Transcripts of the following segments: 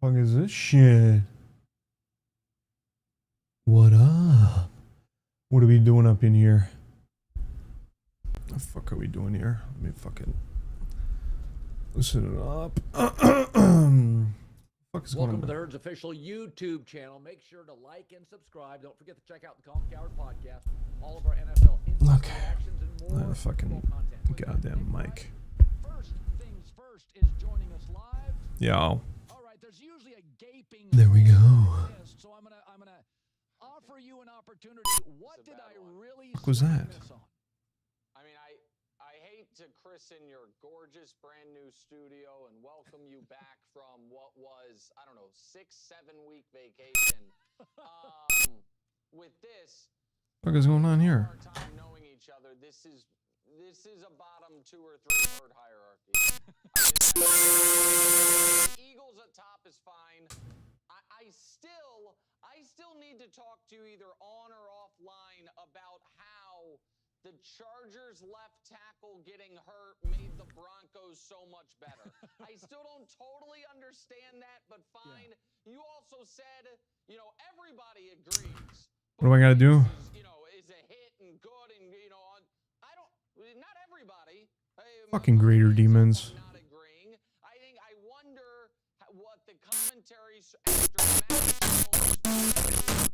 Fuck is this shit? What up? What are we doing up in here? The fuck are we doing here? Let me fucking listen it up. Fuck is Welcome to the Herd's official YouTube channel. Make sure to like and subscribe. Don't forget to check out the Calm Coward podcast. All of our NFL okay. Reactions and more fucking goddamn mic. First things first is joining us live. Yo. All right, there's usually a gaping. There we go. So I'm gonna offer you an opportunity. What did I really? What was that? I mean, I hate to christen your gorgeous brand new studio and welcome you back from what was, I don't know, 6-7 week vacation. With this, What is going on here? our time knowing each other, this is a bottom 2 or 3 herd hierarchy. Eagles at top is fine. I still need to talk to you either on or offline about how the Chargers left tackle getting hurt made the Broncos so much better. I still don't totally understand that, but fine. Yeah. You also said, you know, everybody agrees. What do I gotta do? Is a hit and good and, not everybody. Fucking greater demons. Not agreeing. I wonder what the commentaries after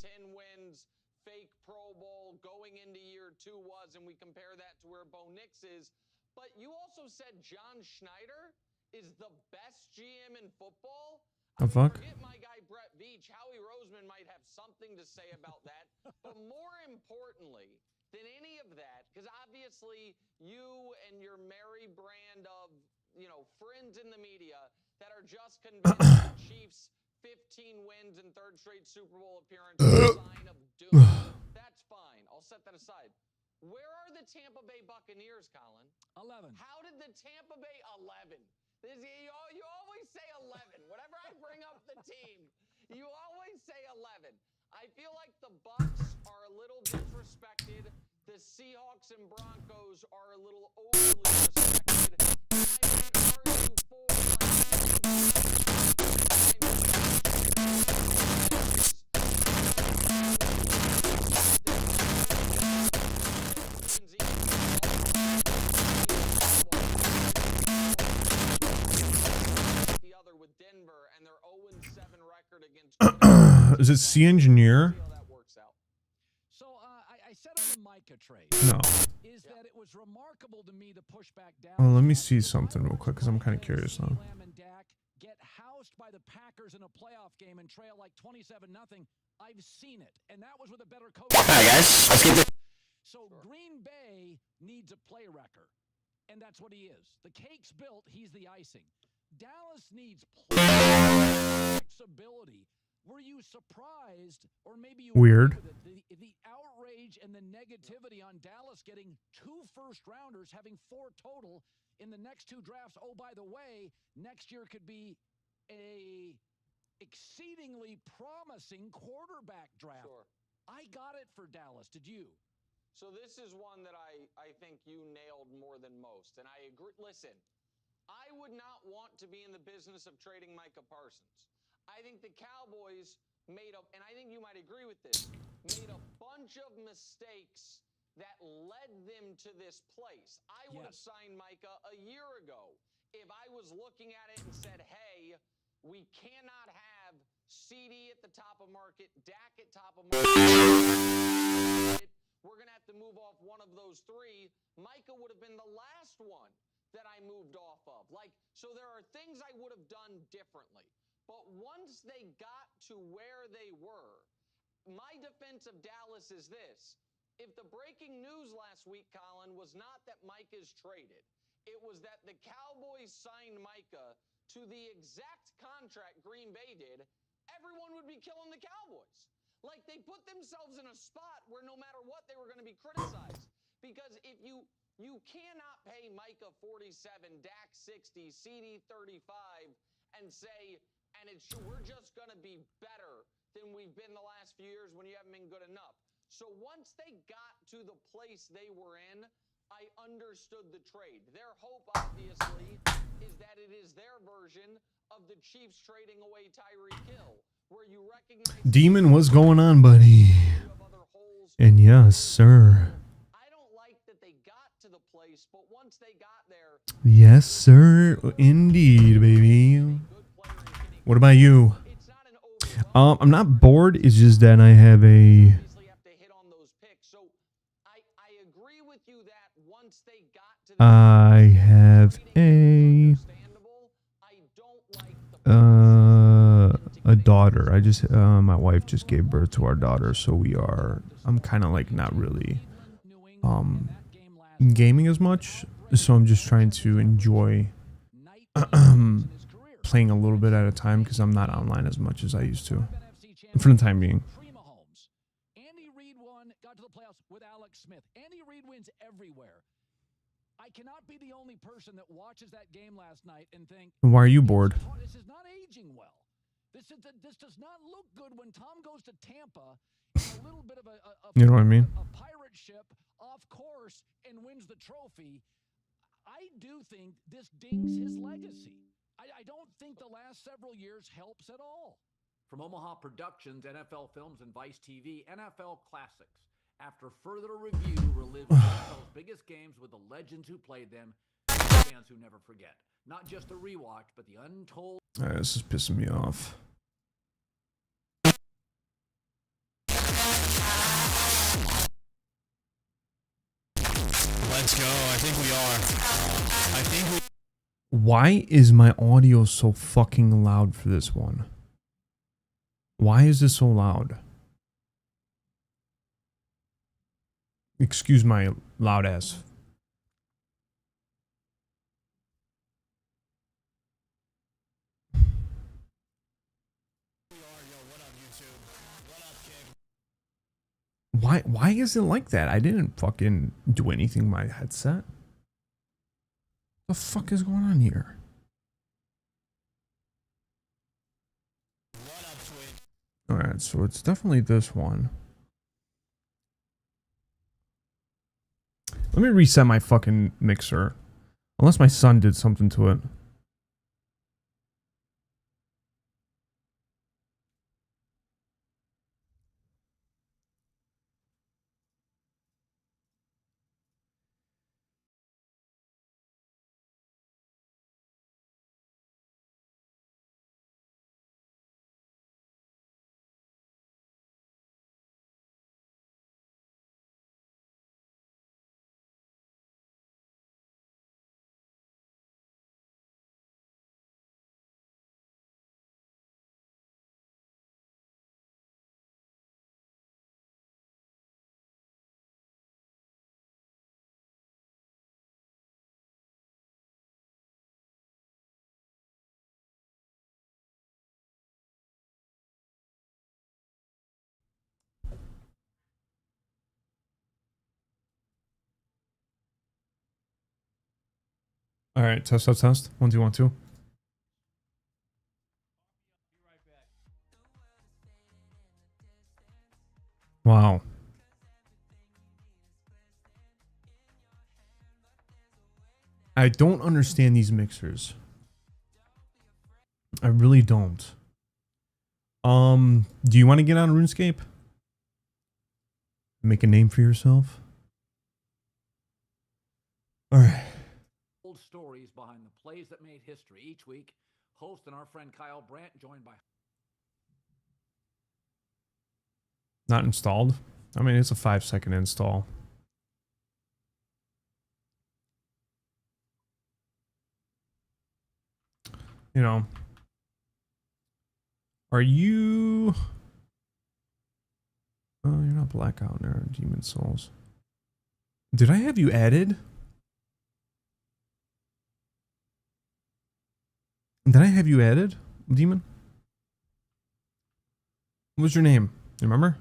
10 wins, fake Pro Bowl going into year 2 was, and we compare that to where Bo Nix is. But you also said John Schneider is the best GM in football. The fuck? Forget my guy Brett Veach. Howie Roseman might have something to say about that. But more importantly than any of that, because obviously you and your merry brand of, friends in the media that are just convinced the Chiefs 15 wins and 3rd straight Super Bowl appearance is a sign of doom. That's fine. I'll set that aside. Where are the Tampa Bay Buccaneers, Colin? 11. How did the Tampa Bay 11? You always say 11. Whenever I bring up the team, you always say 11. I feel like the Bucs are a little disrespected. The Seahawks and Broncos are a little overly respected. And I might argue for the other with Denver and their 0-7 record against Is it C Engineer? So I said on the Micah trade. No. Is that it was remarkable to me the pushback down. Well, let me see something real quick because I'm kind of curious now. Get housed by the Packers in a playoff game and trail like 27-0. I've seen it, and that was with a better coach. All right, guys, let's get this. So Green Bay needs a play wrecker, and that's what he is. The cake's built, he's the icing. Dallas needs flexibility. Were you surprised, or maybe you Weird. The outrage and the negativity on Dallas getting 2 first-rounders, having 4 total in the next 2 drafts? Oh, by the way, next year could be a exceedingly promising quarterback draft. Sure. I got it for Dallas. Did you? So this is one that I think you nailed more than most, and I agree. Listen, I would not want to be in the business of trading Micah Parsons. I think the Cowboys made up, and I think you might agree with this, made a bunch of mistakes that led them to this place. I would have signed Micah a year ago if I was looking at it and said, hey, we cannot have CD at the top of market, Dak at top of market. We're going to have to move off one of those 3. Micah would have been the last one that I moved off of. So there are things I would have done differently. But once they got to where they were, my defense of Dallas is this. If the breaking news last week, Colin, was not that Micah's traded, it was that the Cowboys signed Micah to the exact contract Green Bay did, everyone would be killing the Cowboys. They put themselves in a spot where no matter what, they were going to be criticized. Because if you cannot pay Micah 47, Dak 60, CD 35, and say, we're just going to be better than we've been the last few years when you haven't been good enough. So once they got to the place they were in, I understood the trade. Their hope, obviously, is that it is their version of the Chiefs trading away Tyreek Hill, where you recognize Demon, what's going on, buddy? you have other holes. And yes, sir. I don't like that they got to the place, but once they got there, Yes, sir. Indeed, baby. good player in Kenny. What about you? It's not an overwhelming. I'm not bored. It's just that I have a. Obviously have to hit on those picks. So I agree with you that once they got to the I have a. understandable, I don't like the A daughter. I just my wife just gave birth to our daughter, so I'm kind of like not really gaming as much, so I'm just trying to enjoy playing a little bit at a time because I'm not online as much as I used to for the time being. Andy Reid won, got to the playoffs with Alex Smith. Andy Reid wins everywhere. I cannot be the only person that watches that game last night and think, Why are you bored? this is not aging well. This does not look good when Tom goes to Tampa in a little bit of You know what I mean? a pirate ship off course and wins the trophy. I do think this dings his legacy. I don't think the last several years helps at all. From Omaha Productions, NFL Films, and Vice TV, NFL Classics. After further review, relive NFL's biggest games with the legends who played them, and fans who never forget. Not just the rewatch, but the untold. Alright, this is pissing me off. Let's go. I think we are. I think we. Why is my audio so fucking loud for this one? Why is this so loud? Excuse my loud ass. Why is it like that? I didn't fucking do anything with my headset. The fuck is going on here? Alright, so it's definitely this one. Let me reset my fucking mixer. Unless my son did something to it. Alright, test, test, test. 1, 2, 1, 2. Wow. I don't understand these mixers. I really don't. Do you want to get on RuneScape? Make a name for yourself? Alright. Old stories behind the plays that made history each week. Host and our friend Kyle Brandt, joined by. Not installed? I mean, it's a 5-second install. You know. Are you... Oh, you're not Blackout or Demon Souls. Did I have you added? Did I have you added, Demon? What was your name? You remember?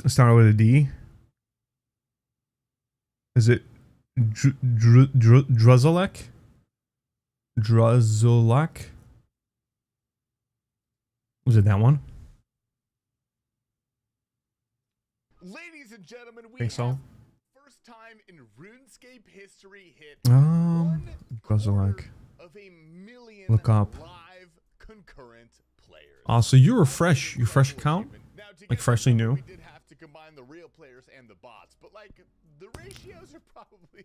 Start with a D. Is it Druzolek? Druzolek? Was it that one? Ladies and gentlemen, we Think so. have first time in RuneScape history hit Druzolek. of a million Look up. live concurrent players. So you're fresh. Your fresh account? Now, to Like get freshly this new? done, we did have to combine the real players and the bots, but like the ratios are probably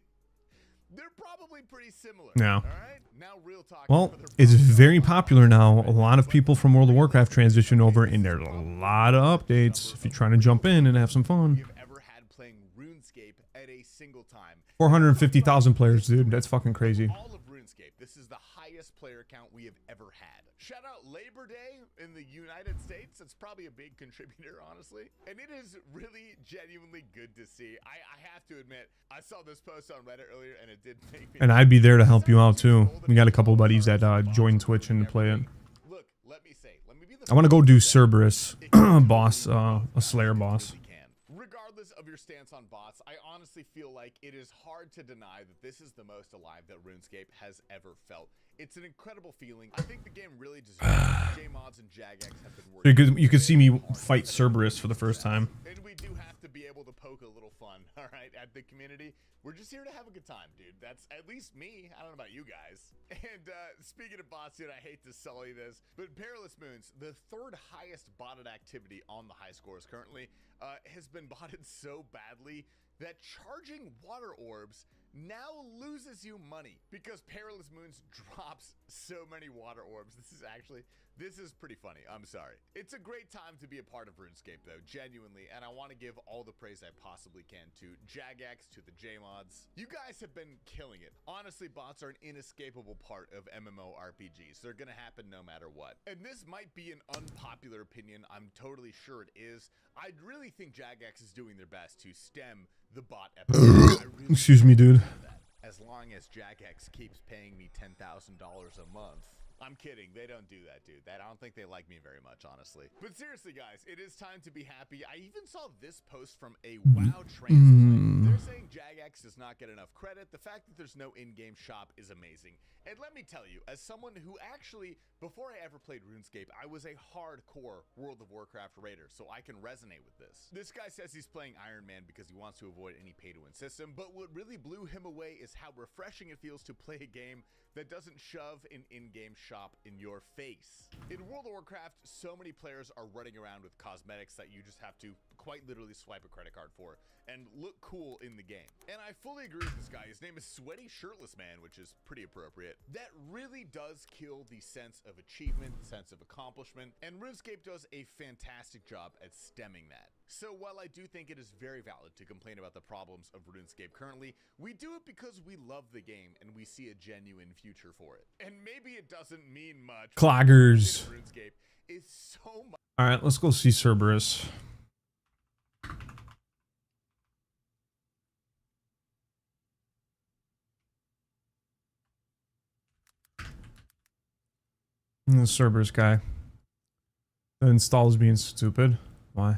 pretty similar. Yeah. All right. Now real talk. Well, it's very popular now. A lot of people from World of Warcraft transition over, and there's a lot of updates if you're trying to jump in and have some fun. You've ever had playing RuneScape at a single time. 450,000 players, dude. That's fucking crazy. All of RuneScape. This is the highest player count we have ever had. Shout out Labor Day in the United States. It's probably a big contributor, honestly. And it is really genuinely good to see. I have to admit, I saw this post on Reddit earlier and it did make me... And I'd be there to help you out too. We got a couple of buddies that join Twitch and play it. Look, let me be the I want to go do Cerberus boss, a Slayer boss. Regardless of your stance on bots, I honestly feel like it is hard to deny that this is the most alive that RuneScape has ever felt. It's an incredible feeling. I think the game really deserves it. J-Mods and Jagex have been working. You could see me fight Cerberus for the first time. And we do have to be able to poke a little fun, all right, at the community. We're just here to have a good time, dude. That's at least me. I don't know about you guys. And speaking of bots, dude, I hate to sully this, but Perilous Moons, the third highest botted activity on the high scores currently, has been botted so badly that charging water orbs now loses you money because Perilous Moons drops so many water orbs. This is pretty funny. I'm sorry. It's a great time to be a part of RuneScape though, genuinely, and I want to give all the praise I possibly can to Jagex, to the J-Mods. You guys have been killing it. Honestly, bots are an inescapable part of MMORPGs. They're gonna happen no matter what. And this might be an unpopular opinion. I'm totally sure it is. I really think Jagex is doing their best to stem the bot epidemic. Excuse me, dude. As long as Jagex keeps paying me $10,000 a month. I'm kidding. They don't do that, dude. I don't think they like me very much, honestly. But seriously, guys, it is time to be happy. I even saw this post from a WoW transplant. They're saying Jagex does not get enough credit. The fact that there's no in-game shop is amazing. And let me tell you, as someone who actually, before I ever played RuneScape, I was a hardcore World of Warcraft raider, so I can resonate with this. This guy says he's playing Iron Man because he wants to avoid any pay-to-win system, but what really blew him away is how refreshing it feels to play a game that doesn't shove an in-game shop in your face. In World of Warcraft, so many players are running around with cosmetics that you just have to quite literally swipe a credit card for and look cool in the game. And I fully agree with this guy. His name is Sweaty Shirtless Man, which is pretty appropriate. That really does kill the sense of achievement, sense of accomplishment, and RuneScape does a fantastic job at stemming that. So while I do think it is very valid to complain about the problems of RuneScape currently, we do it because we love the game and we see a genuine future for it. And maybe it doesn't mean much. Cloggers. RuneScape is so much. All right, let's go see Cerberus. The Cerberus guy. The install is being stupid. Why?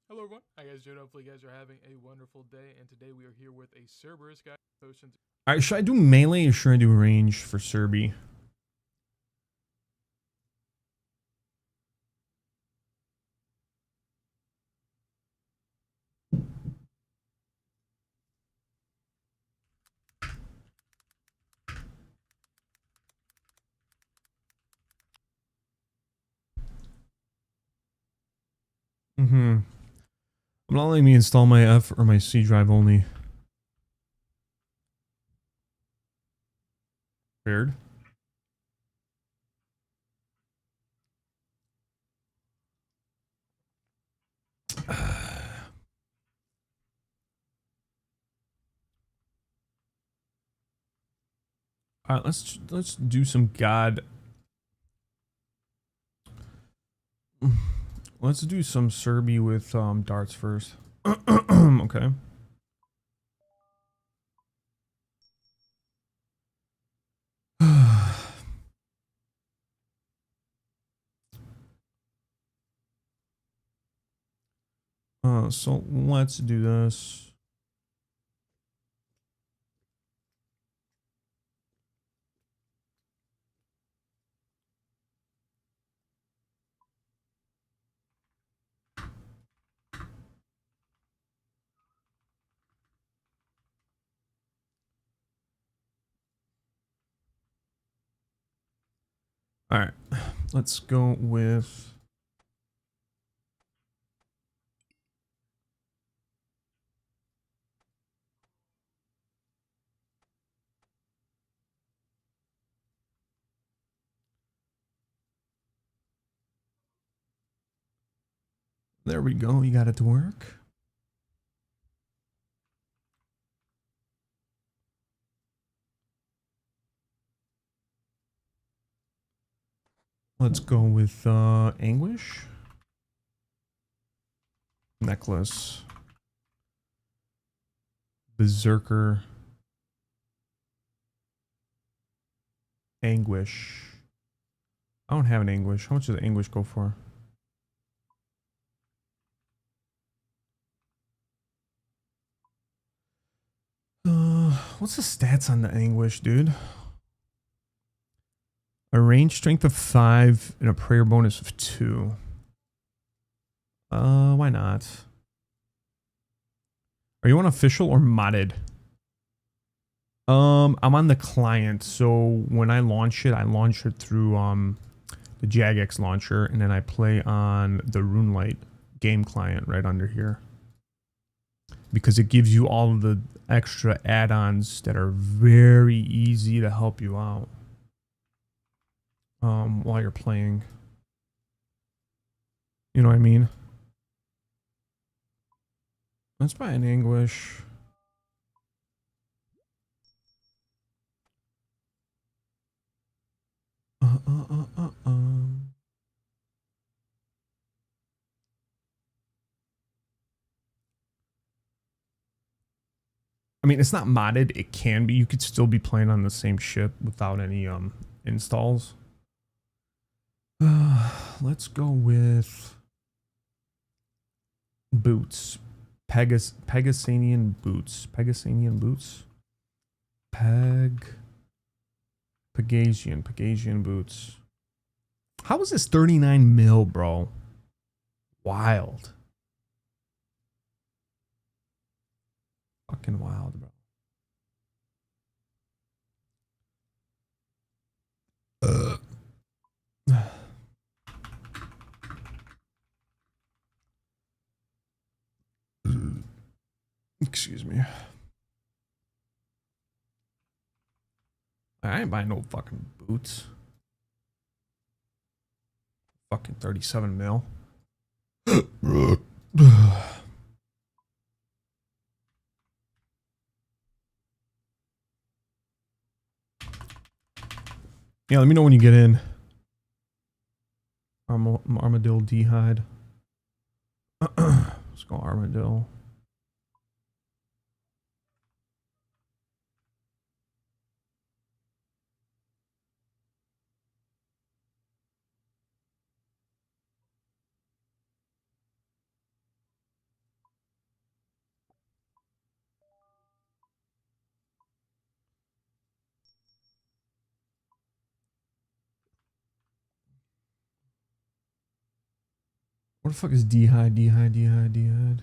Hello everyone, how you guys doing? Hopefully you guys are having a wonderful day, and today we are here with a Cerberus guy. Alright, should I do melee or should I do range for Serby? I'm not letting me install my F or my C drive only. Weird. All right, let's do some god. Let's do some Serby with darts first. Okay. So let's do this. All right, let's go with. There we go. You got it to work. Let's go with anguish. Necklace. Berserker. Anguish. I don't have an anguish. How much does anguish go for? What's the stats on the anguish, dude? A range strength of 5 and a prayer bonus of 2. Why not? Are you on official or modded? I'm on the client, so when I launch it through the Jagex launcher, and then I play on the RuneLite game client right under here. Because it gives you all of the extra add-ons that are very easy to help you out while you're playing. You know what I mean? Let's buy an anguish. I mean, it's not modded. It can be. You could still be playing on the same ship without any installs. Let's go with boots. Pegasanian boots. Pegasanian boots. Pegasian boots. How is this 39 mil, bro? Wild. Fucking wild, bro. Excuse me. I ain't buying no fucking boots. Fucking 37 mil. Yeah, let me know when you get in. Armadillo D-hide. Let's go Armadillo. What the fuck is D-hide, D-hide, D-hide, D-hide?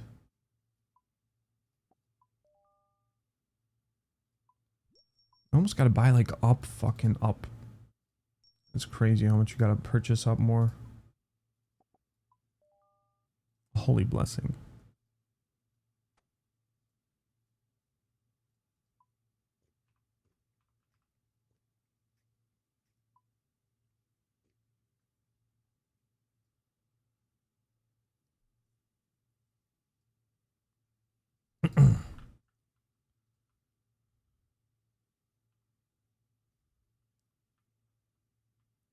I almost gotta buy like up, fucking up. It's crazy how much you gotta purchase up more. Holy blessing.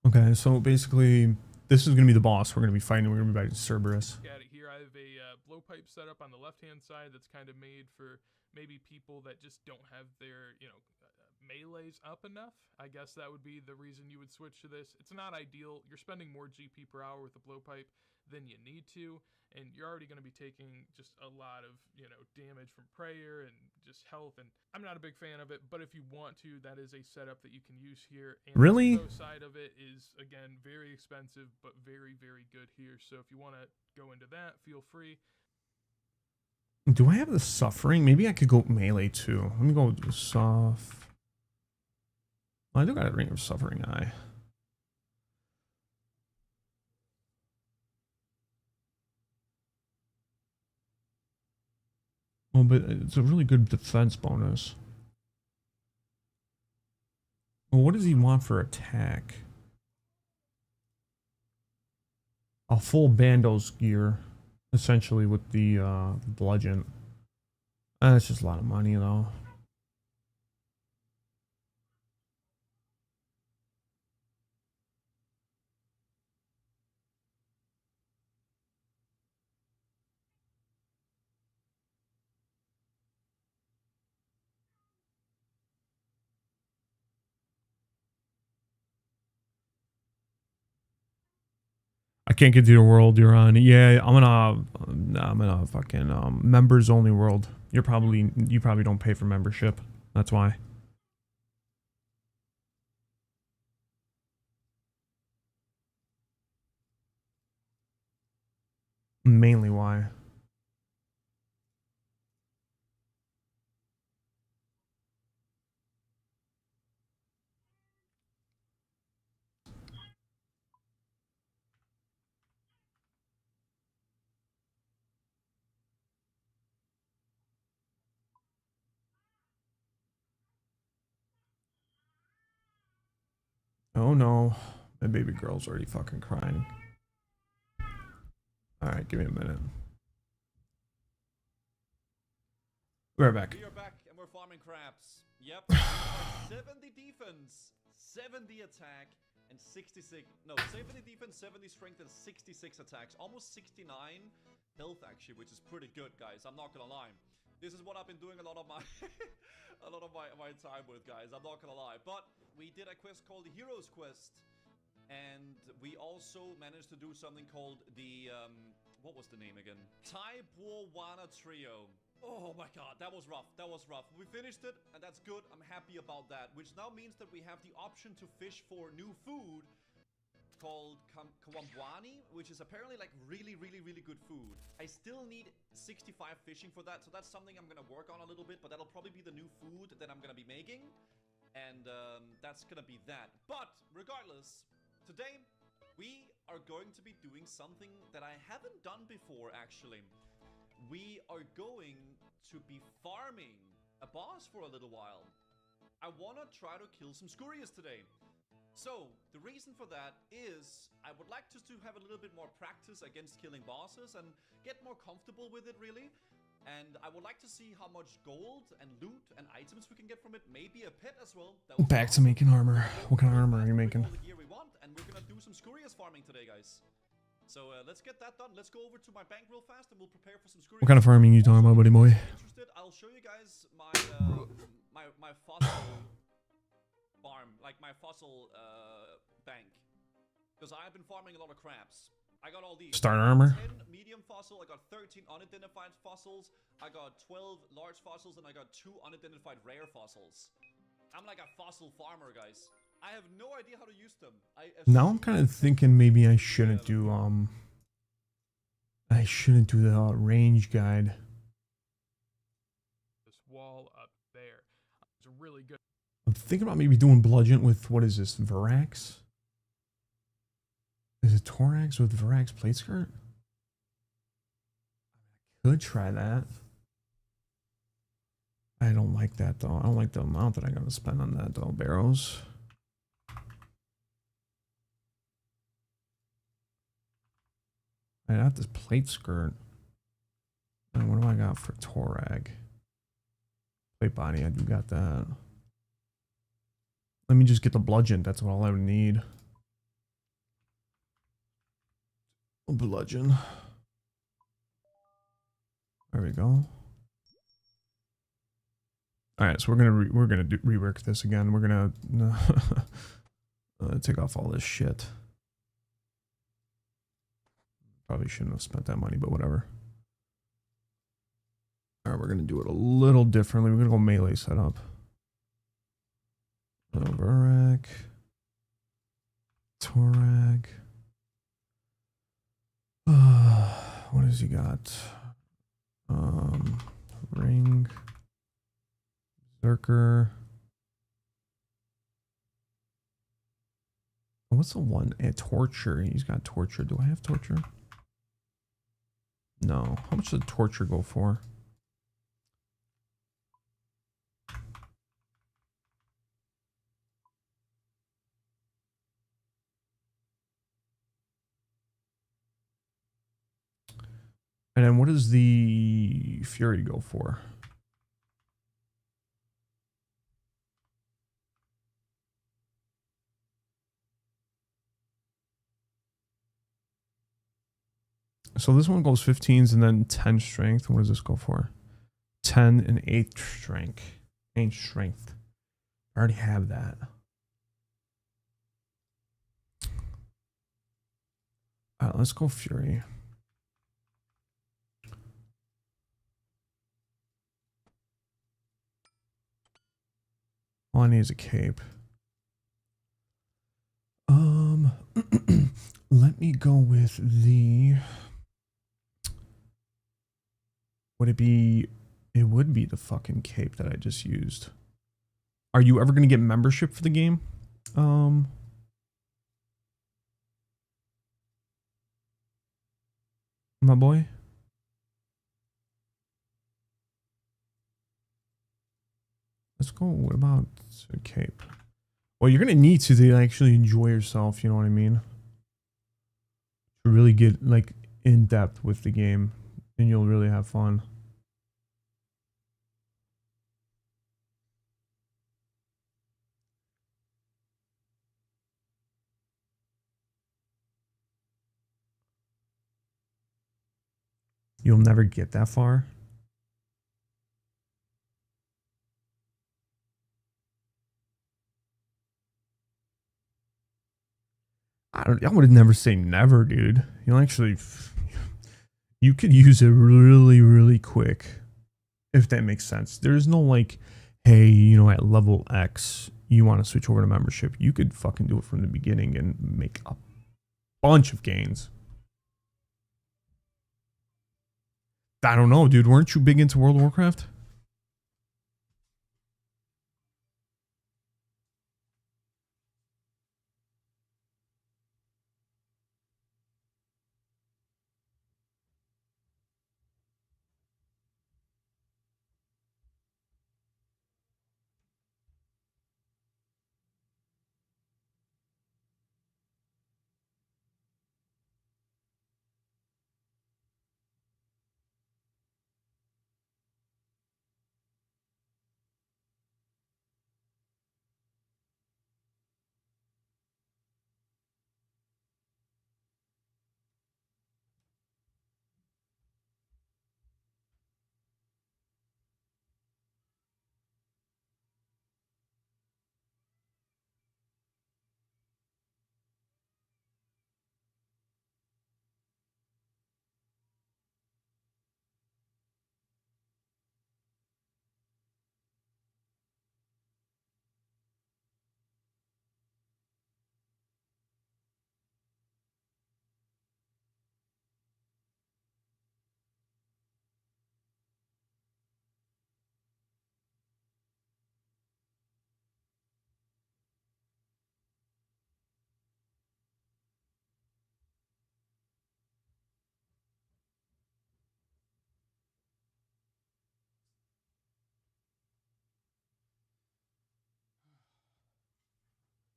Okay, so basically, this is gonna be the boss. We're gonna be fighting. We're gonna be fighting Cerberus. Got it here. I have a blowpipe set up on the left-hand side that's kind of made for maybe people that just don't have their, melee's up enough. I guess that would be the reason you would switch to this. It's not ideal. You're spending more GP per hour with the blowpipe than you need to, and you're already going to be taking just a lot of, you know, damage from prayer and just health, and I'm not a big fan of it, but if you want to, that is a setup that you can use here. And Really? the side of it is, again, very expensive, but very, very good here. So if you want to go into that, feel free. Do I have the suffering? Maybe I could go melee too. Let me go soft. I do got a ring of suffering eye. Oh, but it's a really good defense bonus. Well, what does he want for attack? A full Bando's gear, essentially, with the bludgeon. That's just a lot of money, though. I can't get to the world you're on. Yeah, I'm gonna fucking members only world. You probably don't pay for membership. That's why. Mainly why. Oh no, my baby girl's already fucking crying. All right, give me a minute. We're back. We are back and we're farming crabs. Yep. 70 defense, 70 attack, and 66. No, 70 defense, 70 strength, and 66 attacks. Almost 69 health actually, which is pretty good, guys. I'm not gonna lie. This is what I've been doing a lot of my my time with, guys. I'm not gonna lie. But we did a quest called the Heroes Quest, and we also managed to do something called the what was the name again? Taipuowana Trio. Oh my god, that was rough. That was rough. We finished it, and that's good. I'm happy about that, which now means that we have the option to fish for new food called Kawambwani, which is apparently like really good food. I still need 65 fishing for that, so that's something I'm gonna work on a little bit, but that'll probably be the new food that I'm gonna be making, and that's gonna be that. But regardless, today we are going to be doing something that I haven't done before, actually. We are going to be farming a boss for a little while. I wanna try to kill some Scurious today. So, the reason for that is I would like just to have a little bit more practice against killing bosses and get more comfortable with it, really. And I would like to see how much gold and loot and items we can get from it. Maybe a pet as well. Back to making armor. What kind of armor are you making? All the gear we want, and we're gonna do some Scurious farming today, guys. So let's get that done. Let's go over to my bank real fast, and we'll prepare for some Scurious. What kind of farming you talking about, buddy boy? Interested? I'll show you guys my my fossil farm, like my fossil bank, because I've been farming a lot of crabs. I got all these. Start armor. 10 medium fossil. I got 13 unidentified fossils. I got 12 large fossils, and I got 2 unidentified rare fossils. I'm like a fossil farmer, guys. I have no idea how to use them. Now I'm kind of thinking maybe I shouldn't do the range guide. This wall up there. It's really good. I'm thinking about maybe doing bludgeon with, what is this, Virax? Is it Thorax with Virax plate skirt? I could try that. I don't like that though. I don't like the amount that I gotta spend on that though, Barrows. I got this plate skirt. And what do I got for Torag? Plate body, I do got that. Let me just get the bludgeon. That's all I would need. Bludgeon. There we go. All right, so we're gonna rework this again. We're gonna take off all this shit. Probably shouldn't have spent that money, but whatever. All right, we're gonna do it a little differently. We're gonna go melee setup. Overrack, Torag. What has he got? Ring, Berserker. What's the one? Torture. He's got torture. Do I have torture? No. How much does torture go for? And then what does the Fury go for? So this one goes 15s and then 10 strength. What does this go for? 10 and 8 strength. 8 strength. I already have that. All right, let's go Fury. All I need is a cape. Let me go with the... Would it be... It would be the fucking cape that I just used. Are you ever going to get membership for the game? My boy? Let's go. What about a cape? Well, you're going to need to actually enjoy yourself, you know what I mean? To really get like in depth with the game, and you'll really have fun. You'll never get that far. I would never say never, dude. You'll actually, you could use it really, really quick, if that makes sense. There's no like, hey, you know, at level X, you want to switch over to membership. You could fucking do it from the beginning and make a bunch of gains. I don't know, dude. Weren't you big into World of Warcraft?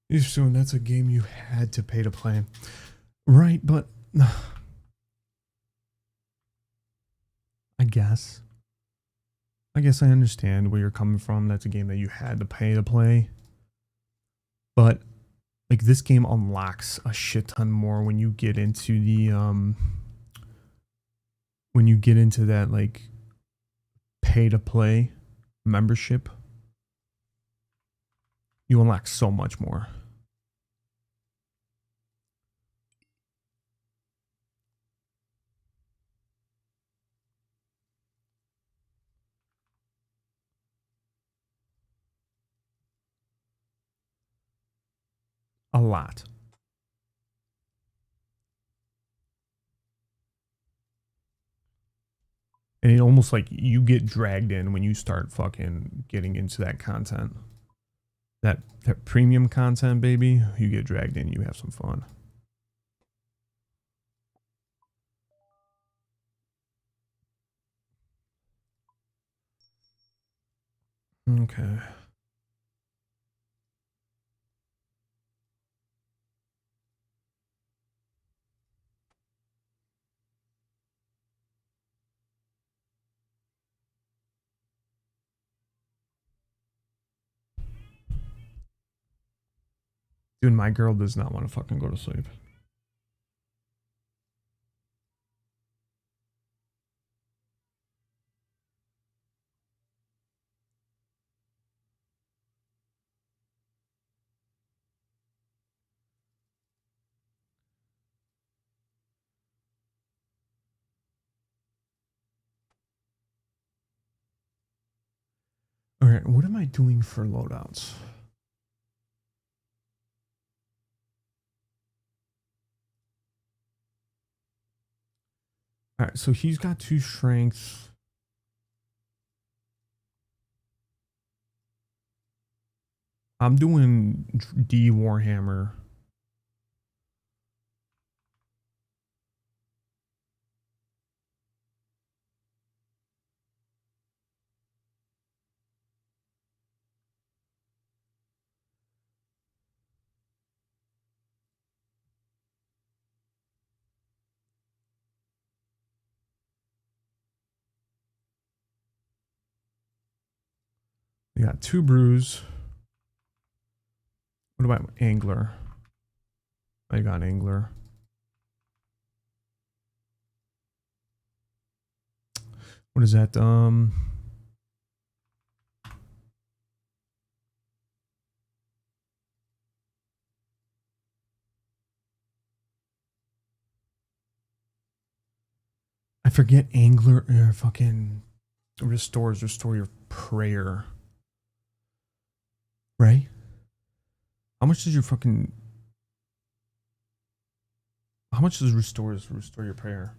You assume that's a game you had to pay to play. Right, but I guess I understand where you're coming from. That's a game that you had to pay to play. But like this game unlocks a shit ton more when you get into the when you get into that like pay to play membership you unlock so much more. A lot. And it almost like you get dragged in when you start fucking getting into that content. That premium content, baby, you get dragged in, you have some fun. Okay. Dude, my girl does not want to fucking go to sleep. All right, what am I doing for loadouts? All right, so he's got 2 strengths. I'm doing D Warhammer. We got 2 brews. What about angler? I got angler. What is that? I forget angler fucking restore your prayer. Right? How much does your fucking how much does restore your prayer?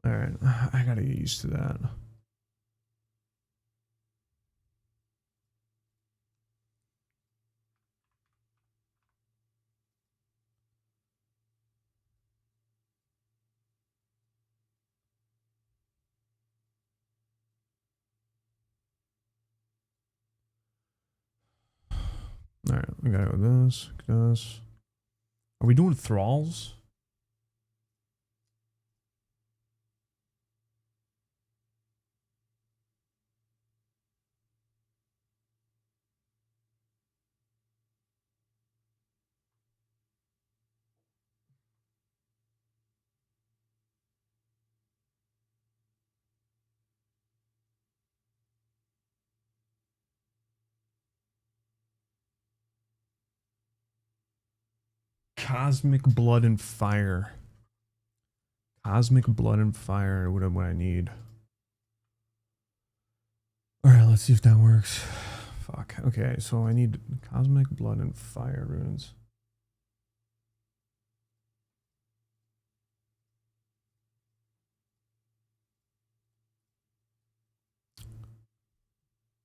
All right, I gotta get used to that. All right, we gotta go this. Are we doing thralls? Cosmic blood and fire. Cosmic blood and fire. What I need? All right, let's see if that works. Fuck. Okay, so I need cosmic blood and fire runes.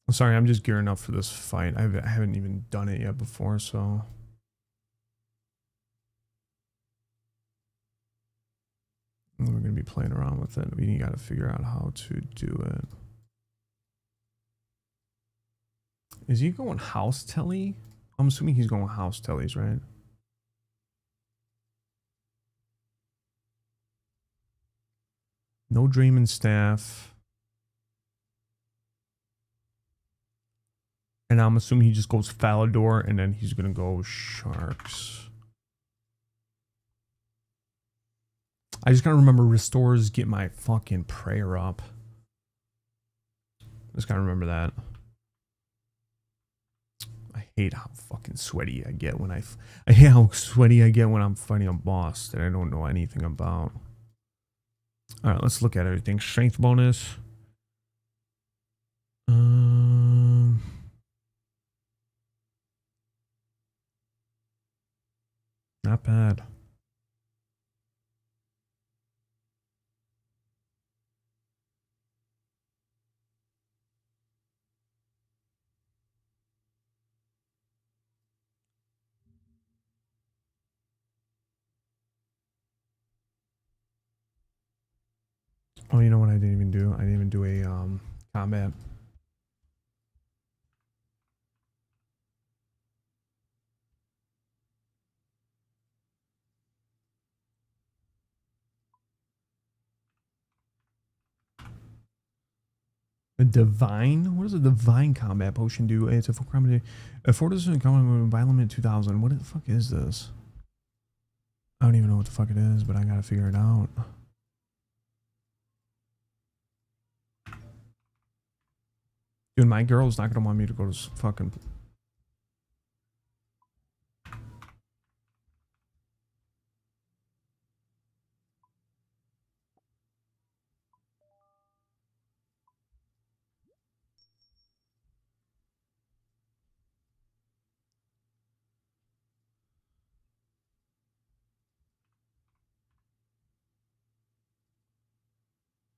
I'm sorry, I'm just gearing up for this fight. I haven't even done it yet before, so. We're going to be playing around with it. We got to figure out how to do it. Is he going house telly? I'm assuming he's going house tellies, right? No Dreaming Staff. And I'm assuming he just goes Falador and then he's going to go Sharks. I just got to remember restores get my fucking prayer up. Just got to remember that. I hate how fucking sweaty I get when I hate how sweaty I get when I'm fighting a boss that I don't know anything about. All right, let's look at everything. Strength bonus. Not bad. Oh, you know what I didn't even do? I didn't even do a combat. A divine? What does a divine combat potion do? It's a full combat. A 4% combat with environment 2000. What the fuck is this? I don't even know what the fuck it is, but I gotta figure it out. Dude, my girl's not gonna want me to go to fucking.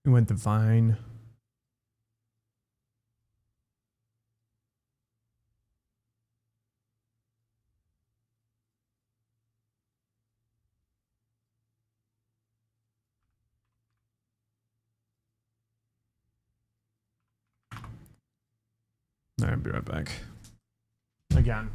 We went divine. Alright, I'll be right back. Again.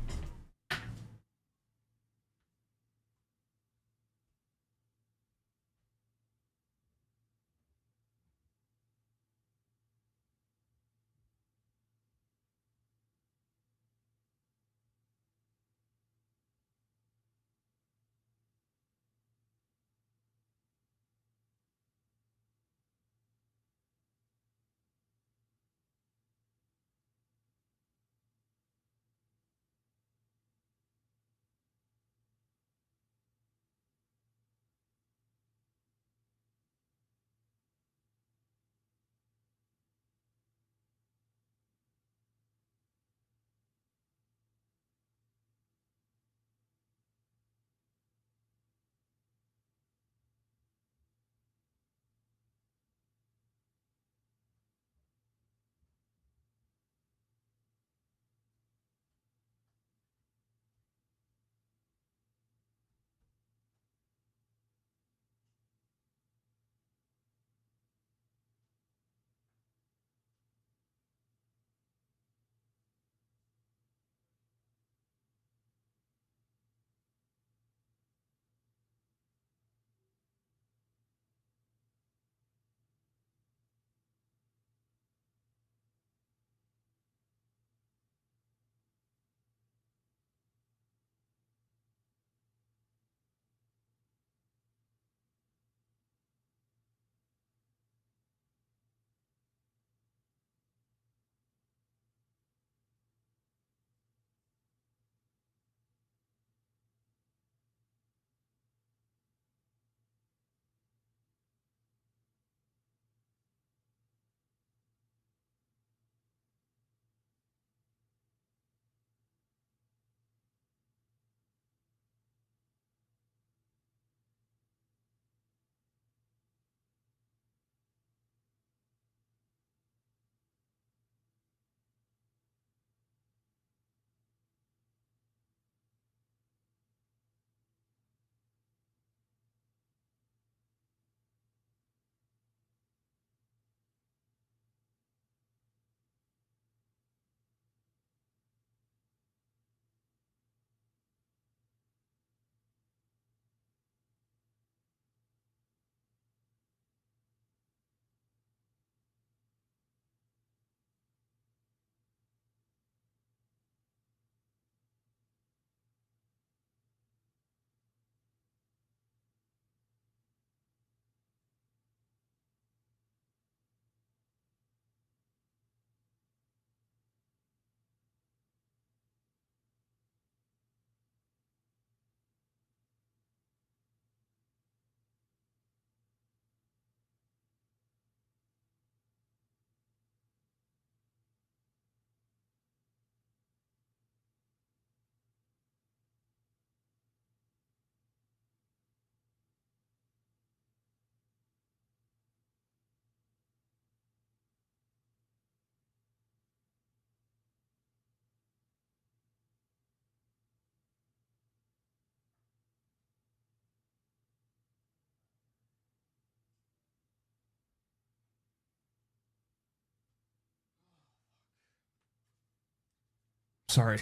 Sorry.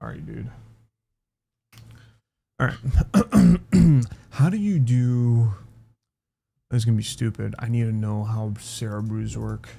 Sorry, dude. All right. How do you do... This is going to be stupid. I need to know how Sarah brews work.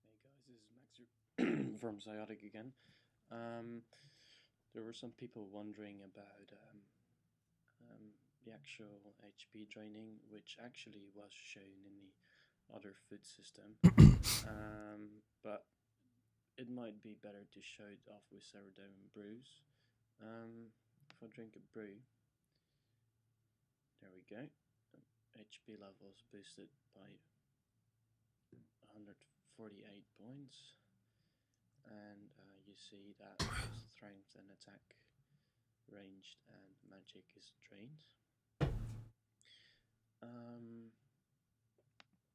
Hey guys, this is Max from Zyodic again. There were some people wondering about the actual HP draining, which actually was shown in the other food system. But it might be better to show it off with sourdough and brews. If I drink a brew, there we go. HP levels boosted by 148 points, and you see that strength and attack, ranged and magic is drained.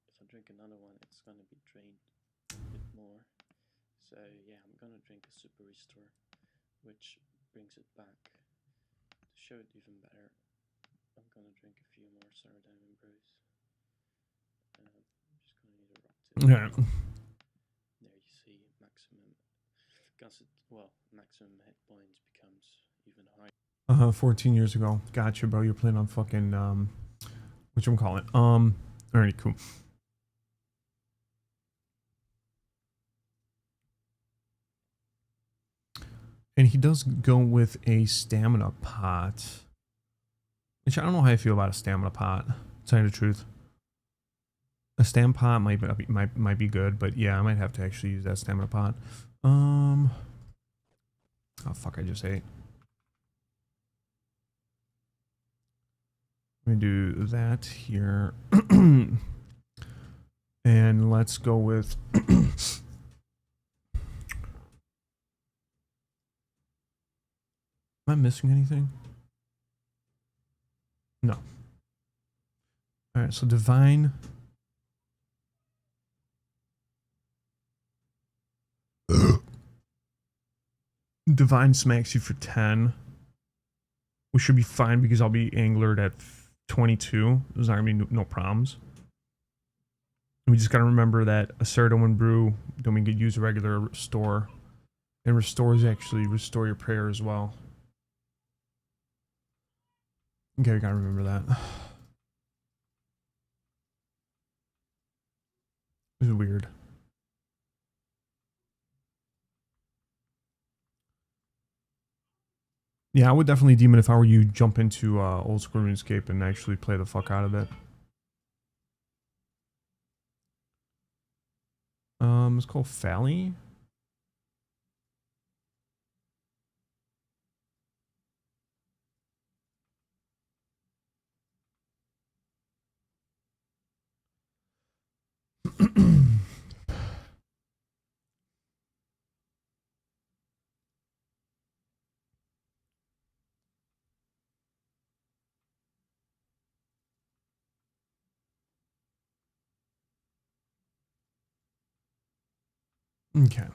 If I drink another one, it's gonna be drained a bit more. So yeah, I'm gonna drink a super restore, which brings it back. To show it even better, I'm gonna drink a few more sourdough and brews. I'm just gonna need a rock tip. Yeah. There you see maximum, maximum hit points becomes even higher. 14 years ago. Gotcha, bro. You're playing on fucking, whatchamacallit. Alright, cool. And he does go with a stamina pot. Which I don't know how I feel about a stamina pot, to tell you the truth. A stam pot might be good, but yeah, I might have to actually use that stamina pot. Oh fuck, I just ate. Let me do that here. And let's go with Am I missing anything? No. Alright, so divine. Divine smacks you for 10. We should be fine because I'll be anglered at 22. There's not gonna be no problems. We just gotta remember that a sourdough and brew don't mean use a regular restore. And restores actually restore your prayer as well. Okay, we gotta remember that. This is weird. Yeah, I would definitely, Demon, if I were you, jump into old school RuneScape and actually play the fuck out of it. It's called Fally. Okay.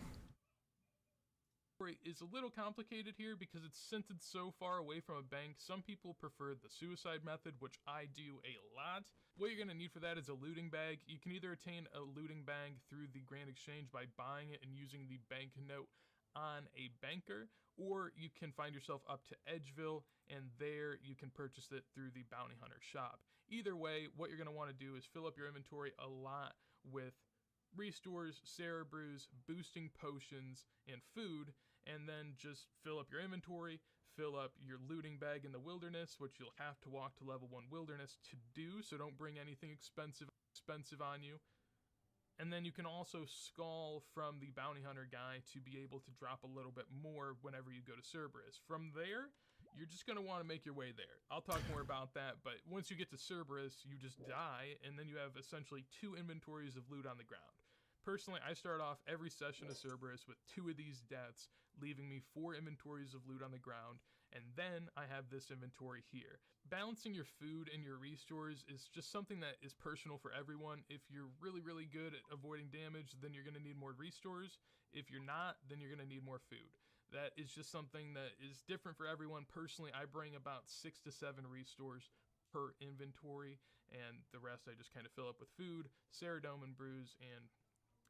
Is a little complicated here because it's centered so far away from a bank. Some people prefer the suicide method, which I do a lot. What you're going to need for that is a looting bag. You can either attain a looting bag through the Grand Exchange by buying it and using the bank note on a banker, or you can find yourself up to Edgeville, and there you can purchase it through the Bounty Hunter shop. Either way, what you're going to want to do is fill up your inventory a lot with restores, Sarah brews, boosting potions, and food, and then just fill up your inventory, fill up your looting bag in the wilderness, which you'll have to walk to level 1 wilderness to do, so don't bring anything expensive on you. And then you can also skull from the bounty hunter guy to be able to drop a little bit more whenever you go to Cerberus. From there, you're just going to want to make your way there. I'll talk more about that, but once you get to Cerberus, you just die, and then you have essentially 2 inventories of loot on the ground. Personally, I start off every session of Cerberus with 2 of these deaths, leaving me 4 inventories of loot on the ground, and then I have this inventory here. Balancing your food and your restores is just something that is personal for everyone. If you're really, really good at avoiding damage, then you're going to need more restores. If you're not, then you're going to need more food. That is just something that is different for everyone. Personally, I bring about 6 to 7 restores per inventory, and the rest I just kind of fill up with food, Ceridome and Brews, and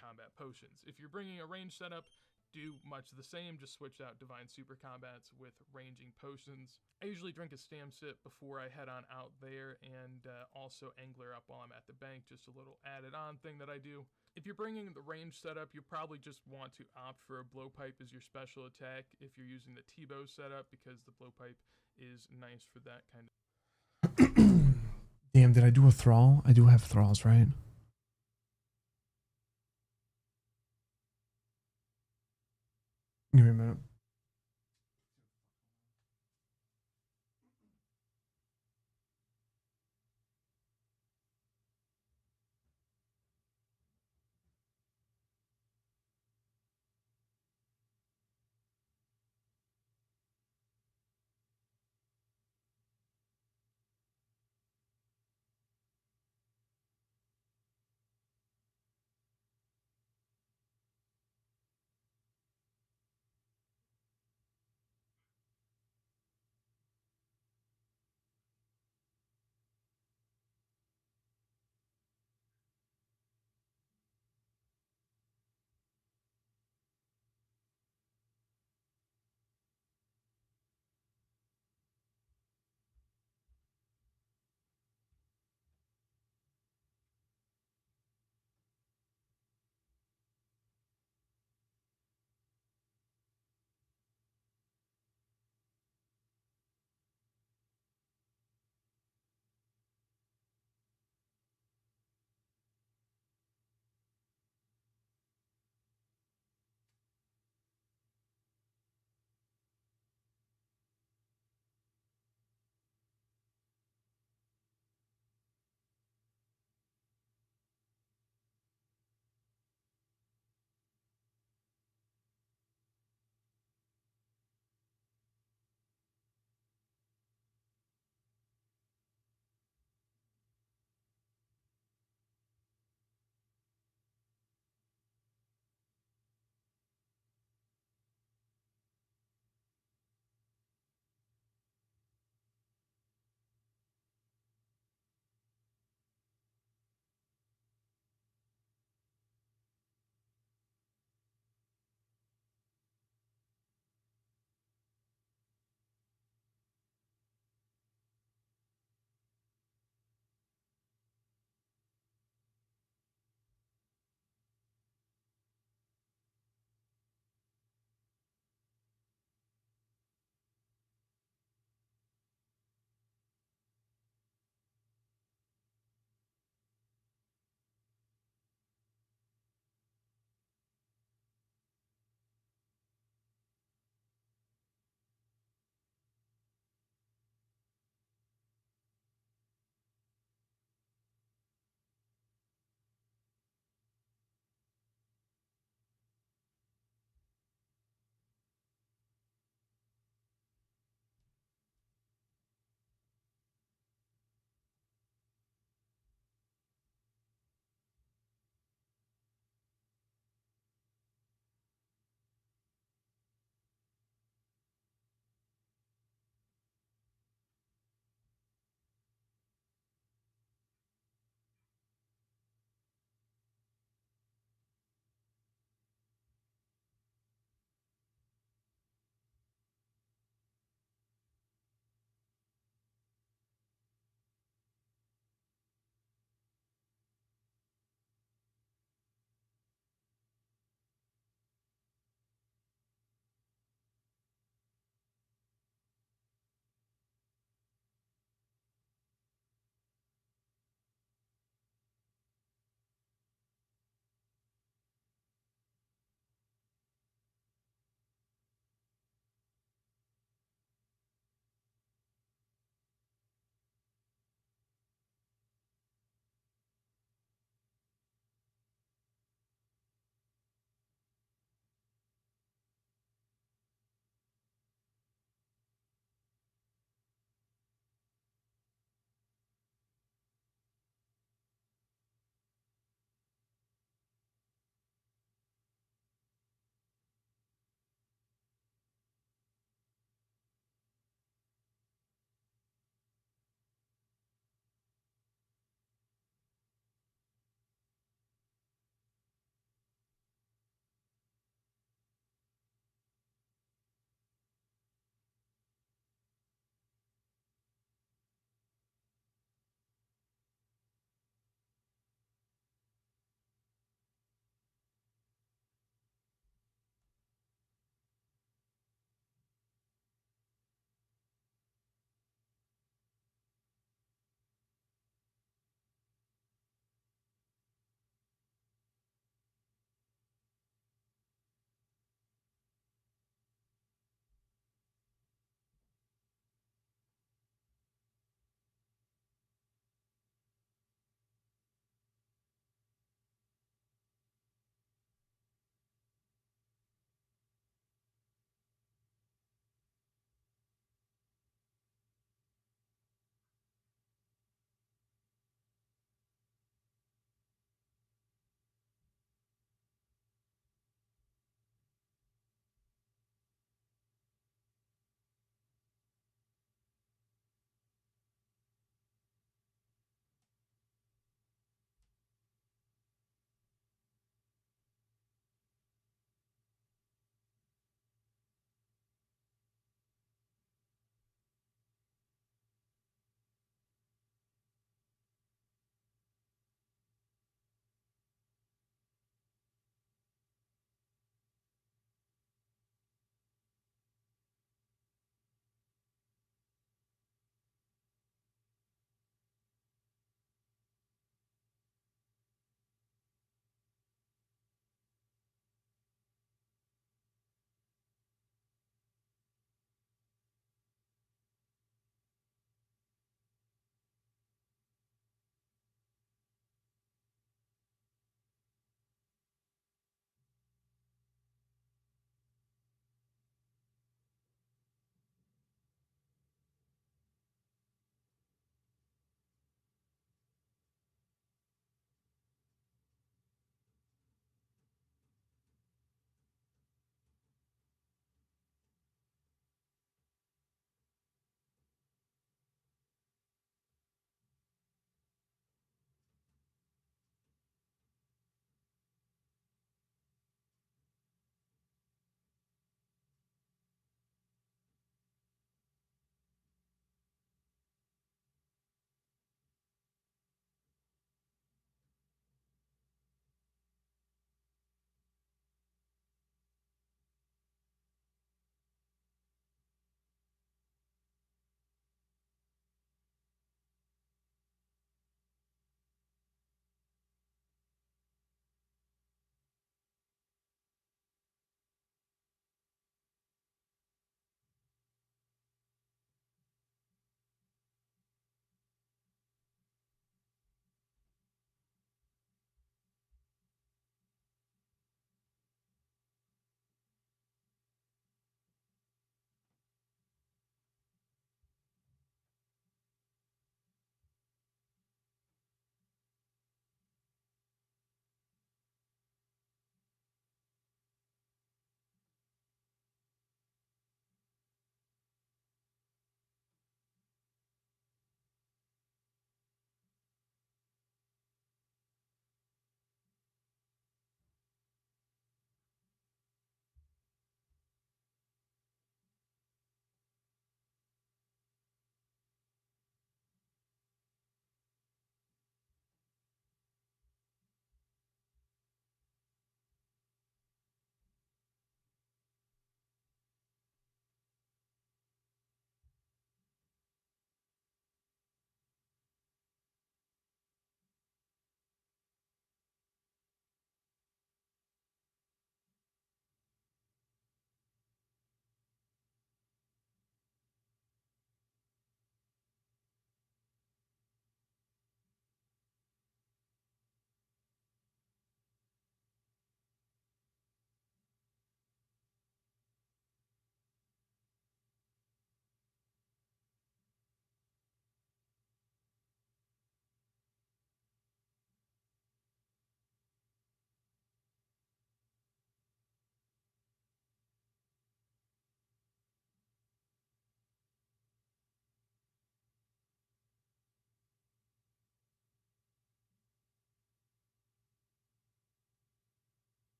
combat potions. If you're bringing a range setup, do much the same, just switch out Divine Super Combats with ranging potions. I usually drink a stam sip before I head on out there, and also Angler up while I'm at the bank, just a little added on thing that I do. If you're bringing the range setup, you probably just want to opt for a blowpipe as your special attack if you're using the T-bow setup, because the blowpipe is nice for that kind of. Damn, did I do a thrall? I do have thralls, right? Give me a minute.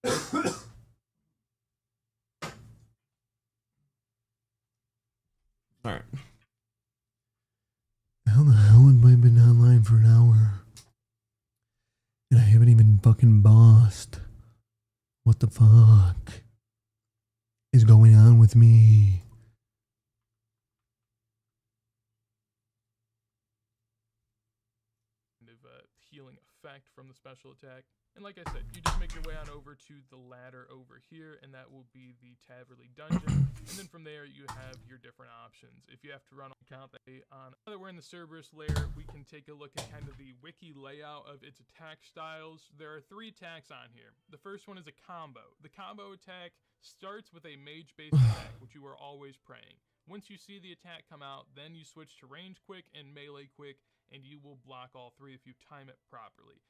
Alright. How the hell have I been online for an hour? And I haven't even fucking bossed. What the fuck is going on with me? Healing effect from the special attack. And like I said, you just make your way on over to the ladder over here, and that will be the Taverley dungeon. And then from there, you have your different options. If you have to run count on, now that we're in the Cerberus lair, we can take a look at kind of the wiki layout of its attack styles. There are 3 attacks on here. The first one is a combo. The combo attack starts with a mage-based attack, which you are always praying. Once you see the attack come out, then you switch to range quick and melee quick, and you will block all 3 if you time it properly.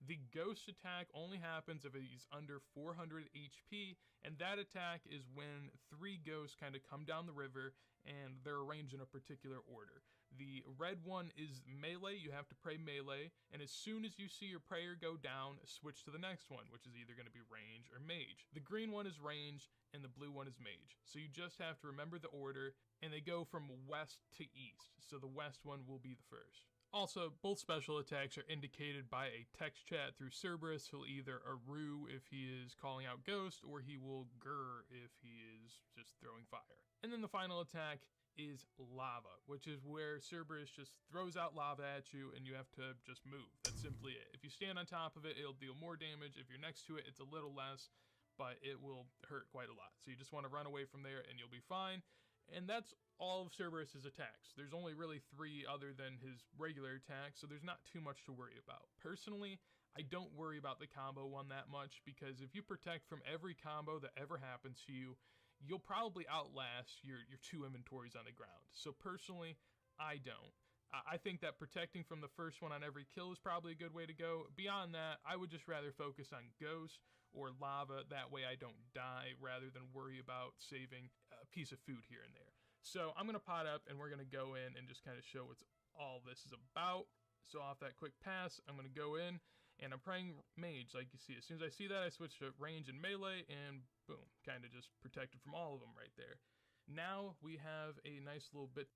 The ghost attack only happens if he's under 400 HP, and that attack is when 3 ghosts kind of come down the river and they're arranged in a particular order. The red one is melee, you have to pray melee, and as soon as you see your prayer go down, switch to the next one, which is either going to be range or mage. The green one is range, and the blue one is mage. So you just have to remember the order, and they go from west to east, so the west one will be the first. Also, both special attacks are indicated by a text chat through Cerberus. He'll either aroo if he is calling out Ghost, or he will grr if he is just throwing fire. And then the final attack is lava, which is where Cerberus just throws out lava at you and you have to just move. That's simply it. If you stand on top of it, it'll deal more damage. If you're next to it, it's a little less, but it will hurt quite a lot. So you just want to run away from there and you'll be fine. And that's all of Cerberus's attacks. There's only really 3 other than his regular attacks, so there's not too much to worry about. Personally, I don't worry about the combo one that much, because if you protect from every combo that ever happens to you, you'll probably outlast your 2 inventories on the ground. So personally, I don't. I think that protecting from the first one on every kill is probably a good way to go. Beyond that, I would just rather focus on Ghost or Lava. That way I don't die, rather than worry about saving a piece of food here and there. So I'm going to pot up and we're going to go in and just kind of show what all this is about. So off that quick pass, I'm going to go in and I'm praying mage like you see. As soon as I see that, I switch to range and melee and boom, kind of just protected from all of them right there. Now we have a nice little bit.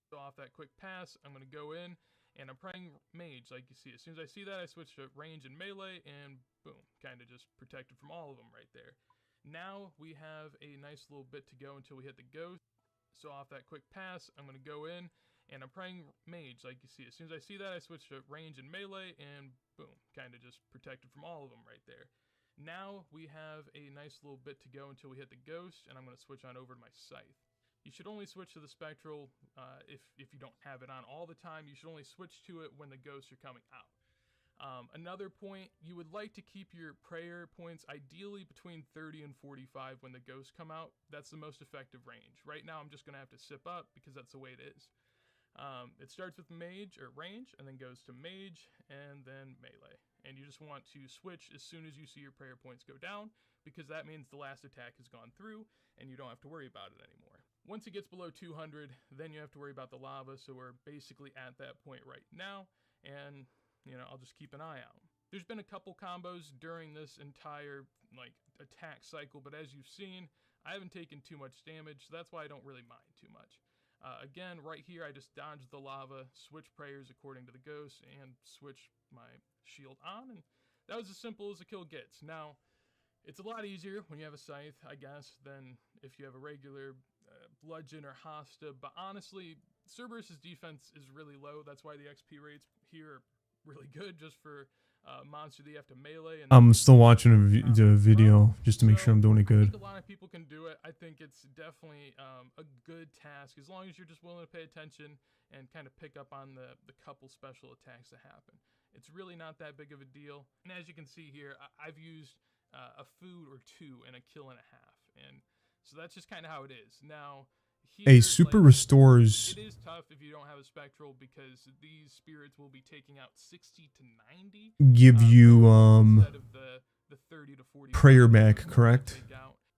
So off that quick pass, I'm going to go in and I'm praying mage like you see. As soon as I see that, I switch to range and melee and boom, kind of just protected from all of them right there. Now we have a nice little bit to go until we hit the ghost. So off that quick pass, I'm going to go in and I'm praying mage like you see. As soon as I see that, I switch to range and melee and boom, kind of just protected from all of them right there. Now we have a nice little bit to go until we hit the ghost, and I'm going to switch on over to my scythe. You should only switch to the spectral if you don't have it on all the time. You should only switch to it when the ghosts are coming out. Another point, you would like to keep your prayer points ideally between 30 and 45 when the ghosts come out. That's the most effective range. Right now I'm just going to have to sip up because that's the way it is. It starts with mage or range and then goes to mage and then melee. And you just want to switch as soon as you see your prayer points go down, because that means the last attack has gone through and you don't have to worry about it anymore. Once it gets below 200, then you have to worry about the lava, so we're basically at that point right now, and you know, I'll just keep an eye out. There's been a couple combos during this entire attack cycle, but as you've seen, I haven't taken too much damage, so that's why I don't really mind too much. Again, right here, I just dodged the lava, switch prayers according to the ghost, and switch my shield on, and that was as simple as a kill gets. Now, it's a lot easier when you have a scythe, I guess, than if you have a regular bludgeon or hosta, but honestly, Cerberus's defense is really low. That's why the XP rates here are really good, just for monster that you have to melee. And I'm still watching the video just to make sure I'm doing it good. I think a lot of people can do it. I think it's definitely a good task, as long as you're just willing to pay attention and kind of pick up on the couple special attacks that happen. It's really not that big of a deal. And as you can see here, I've used a food or 2 and a kill and a half. And so that's just kind of how it is. Now, here, A super restores. It is tough if you don't have a spectral, because these spirits will be taking out 60 to 90. Give you instead of the 30 to 40 prayer back, correct?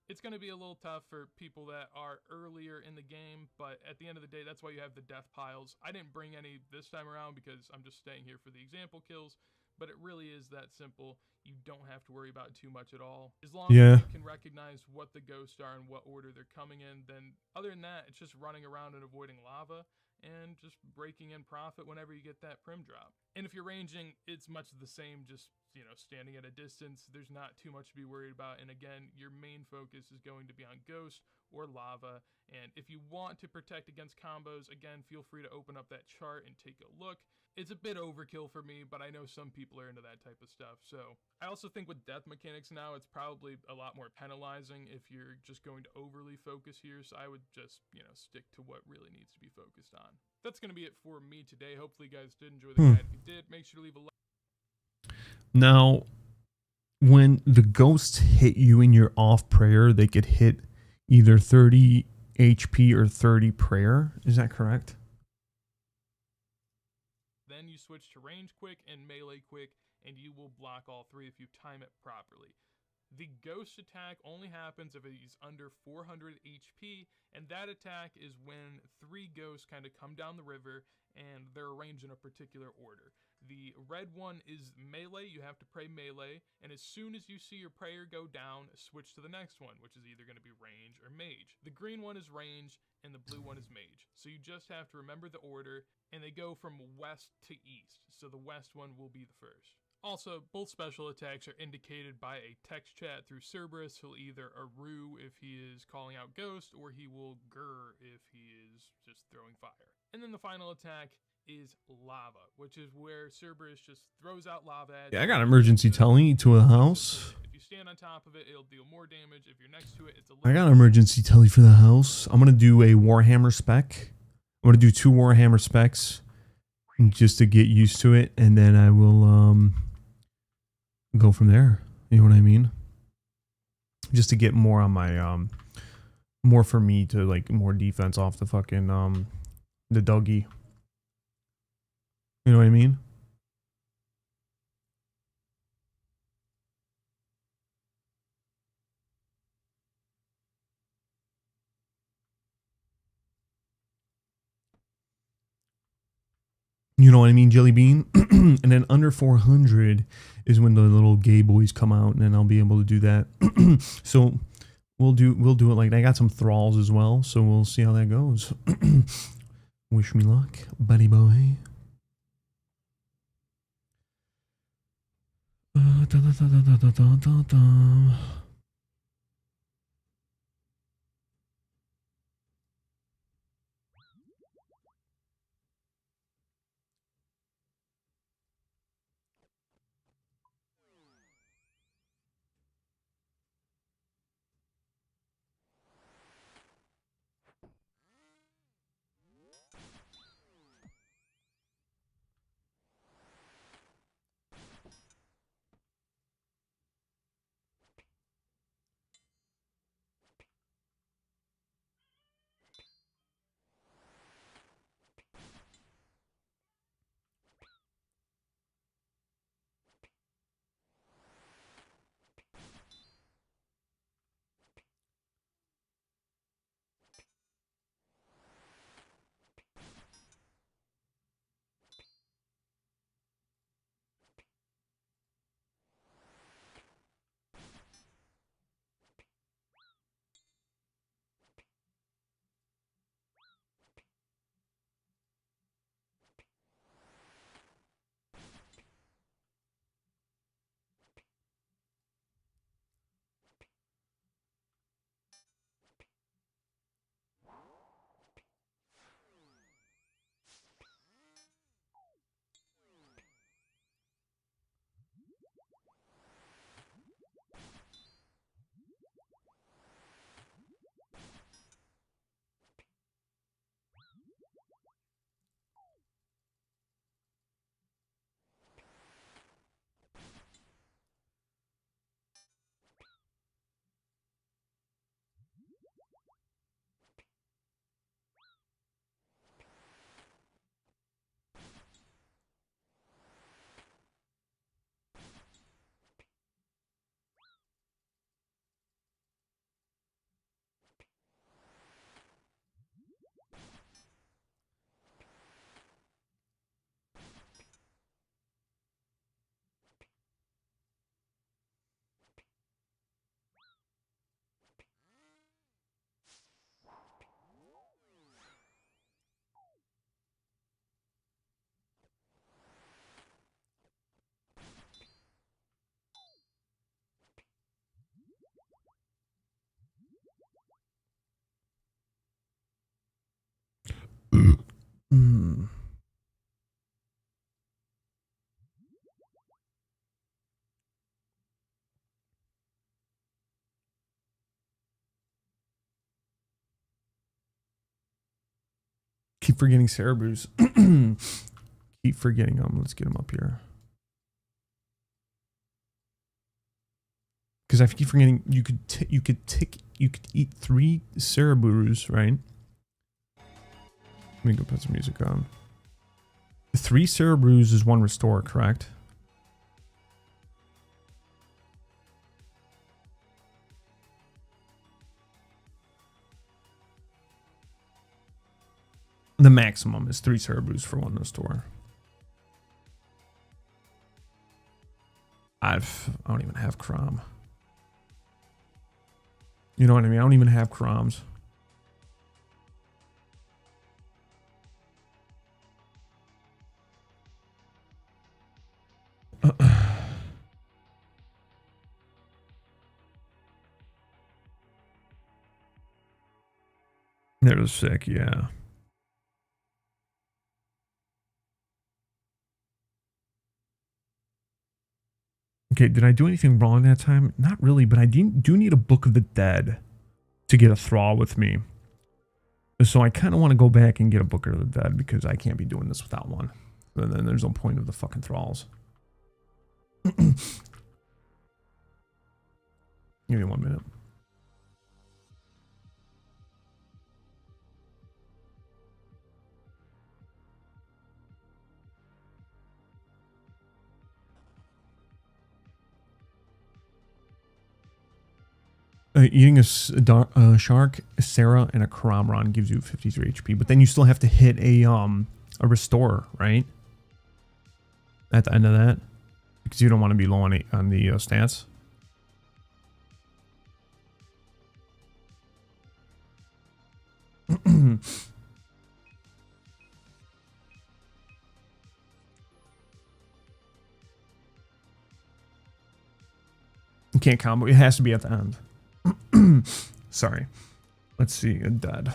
It's going to be a little tough for people that are earlier in the game, but at the end of the day, that's why you have the death piles. I didn't bring any this time around because I'm just staying here for the example kills, but it really is that simple. You don't have to worry about too much at all. As long as you can recognize what the ghosts are and what order they're coming in, then other than that, it's just running around and avoiding lava and just breaking in profit whenever you get that prim drop. And if you're ranging, it's much the same, just, standing at a distance. There's not too much to be worried about. And again, your main focus is going to be on ghost or lava. And if you want to protect against combos, again, feel free to open up that chart and take a look. It's a bit overkill for me, but I know some people are into that type of stuff. So I also think with death mechanics now, it's probably a lot more penalizing if you're just going to overly focus here. So I would just, stick to what really needs to be focused on. That's going to be it for me today. Hopefully you guys did enjoy the guide. If you did, make sure to leave a like. Now, when the ghosts hit you in your off prayer, they could hit either 30 HP or 30 prayer. Is that correct? Then you switch to range quick and melee quick, and you will block all three if you time it properly. The ghost attack only happens if he's under 400 HP, and that attack is when 3 ghosts kind of come down the river and they're arranged in a particular order. The red one is melee. You have to pray melee, and as soon as you see your prayer go down, switch to the next one, which is either going to be range or mage. The green one is range, and the blue one is mage. So you just have to remember the order, and they go from west to east, so the west one will be the first. Also, both special attacks are indicated by a text chat through Cerberus. He'll either aroo if he is calling out ghost, or he will grr if he is just throwing fire. And then the final attack is lava, which is where Cerberus just throws out lava at you. Yeah, I got emergency telly to a house. If you stand on top of it, it'll deal more damage. If you're next to it, it's a I got emergency telly for the house. I'm going to do a Warhammer spec. I'm going to do 2 Warhammer specs just to get used to it, and then I will go from there. You know what I mean? Just to get more on my more for me to like more defense off the fucking the doggy. You know what I mean? You know what I mean, Jelly Bean? And then under 400 is when the little gay boys come out, and then I'll be able to do that. So we'll do it like I got some thralls as well, so we'll see how that goes. Wish me luck, buddy boy. Hmm. Keep forgetting Cerebrus. Keep forgetting them. Let's get them up here. Because I keep forgetting you could eat 3 Cerebrus, right? Let me go put some music on. 3 Cerebrus is 1 restore, correct? The maximum is 3 Cerebrus for 1 restore. I don't even have Crom. You know what I mean? I don't even have Croms. That was sick, yeah. Okay, did I do anything wrong that time? Not really, but I do need a Book of the Dead to get a Thrall with me. So I kind of want to go back and get a Book of the Dead because I can't be doing this without one. And then there's no point of the fucking Thralls. Give me 1 minute. Eating a shark, a Sarah, and a Karamron gives you 53 HP, but then you still have to hit a restore, right? At the end of that, because you don't want to be low on the stats. You can't combo. It has to be at the end. Sorry. Let's see. A dead.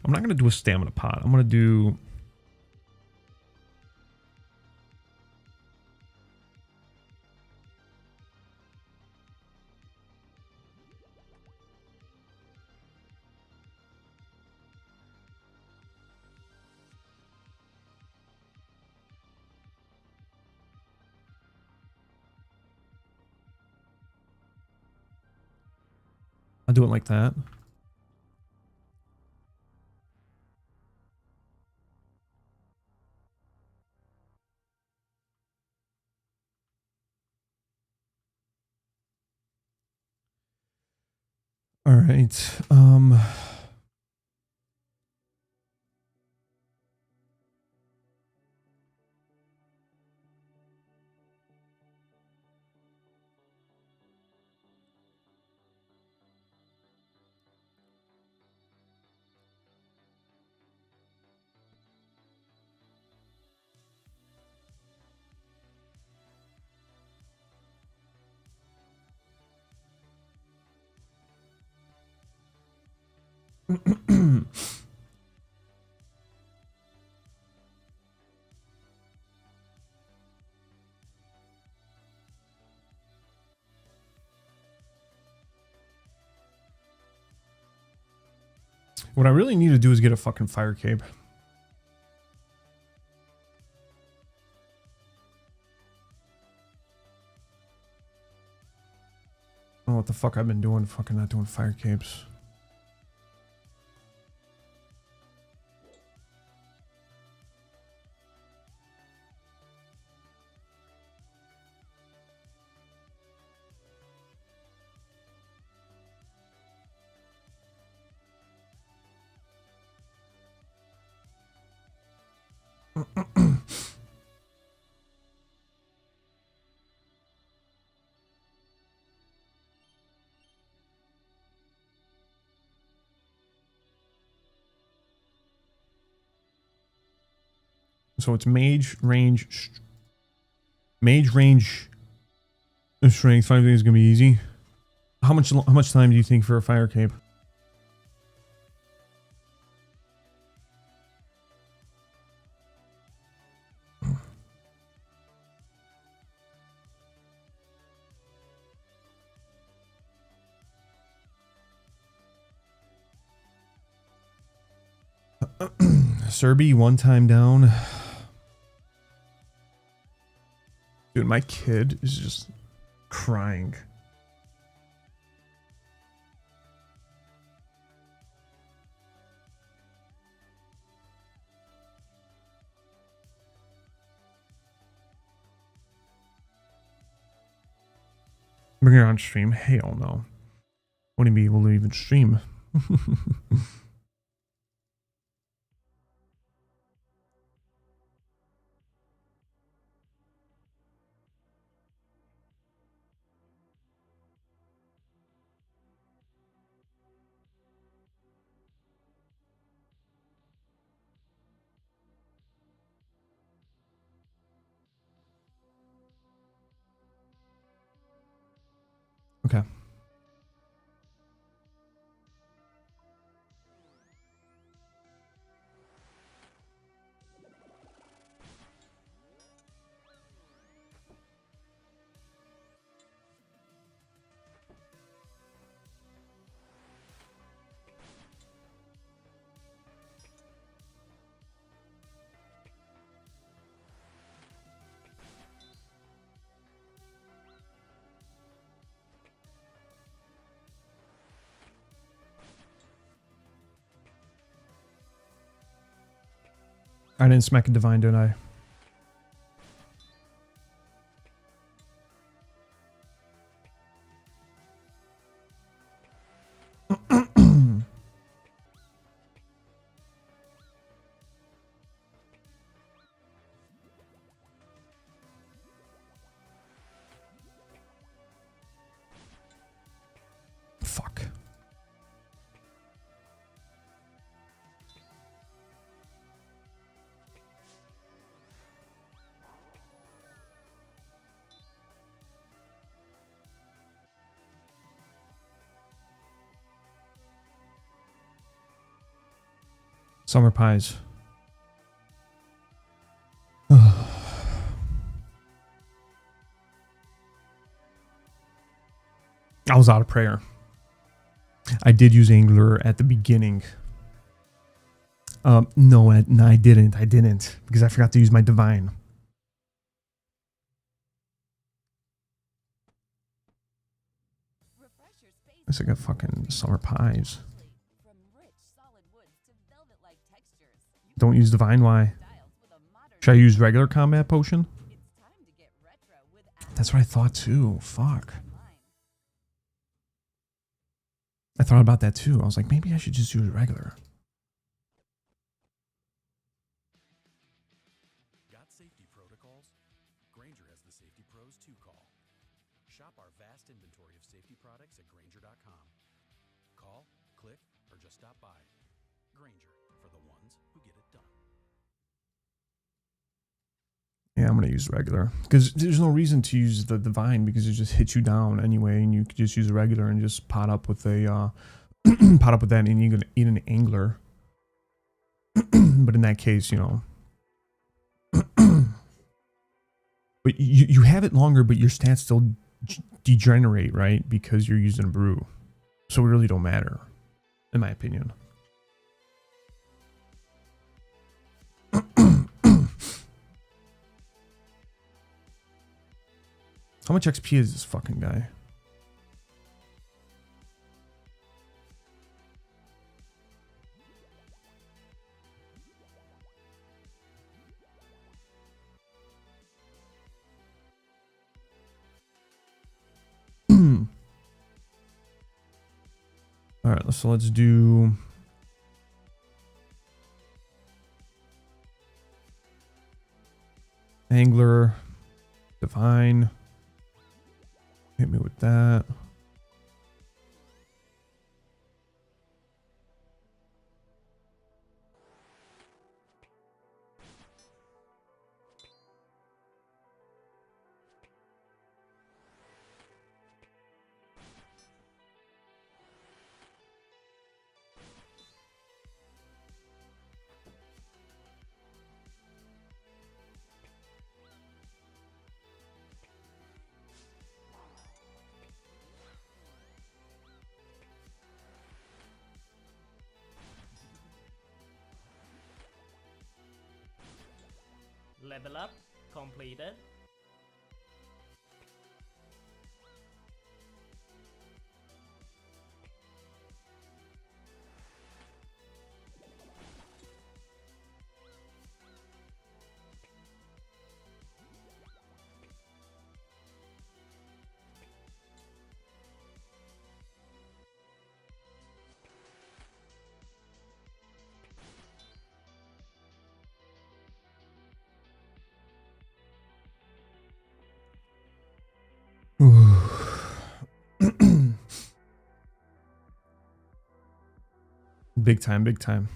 I'm not going to do a stamina pot. I'm going to do... I'll do it like that. All right. What I really need to do is get a fucking fire cape. I don't know what the fuck I've been doing, fucking not doing fire capes. So it's mage range, strength. 5 days is gonna be easy. How much time do you think for a fire cape? Serby, 1 time down. Dude, my kid is just crying. Bring her on stream? Hell no. Wouldn't be able to even stream. Okay. I didn't smack a divine, did I? Fuck. Summer pies. I was out of prayer. I did use Angler at the beginning. No, I didn't. I didn't. Because I forgot to use my divine. It's like a fucking summer pies. Don't use divine, why? Should I use regular combat potion? That's what I thought too. Fuck. I thought about that too. I was like, maybe I should just use regular. Got safety protocols? Granger has the safety pros to call. Shop our vast inventory of safety products at Granger.com. Call, click, or just stop by. Granger, for the ones who get it done. Yeah, I'm gonna use regular because there's no reason to use the divine because it just hits you down anyway, and you could just use a regular and just pot up with a pot up with that, and you can eat an angler. But in that case, you know, but you have it longer, but your stats still degenerate, right? Because you're using a brew, so it really don't matter, in my opinion. How much XP is this fucking guy? All right, so let's do Angler, Divine. Hit me with that. Level up completed. Big time, big time.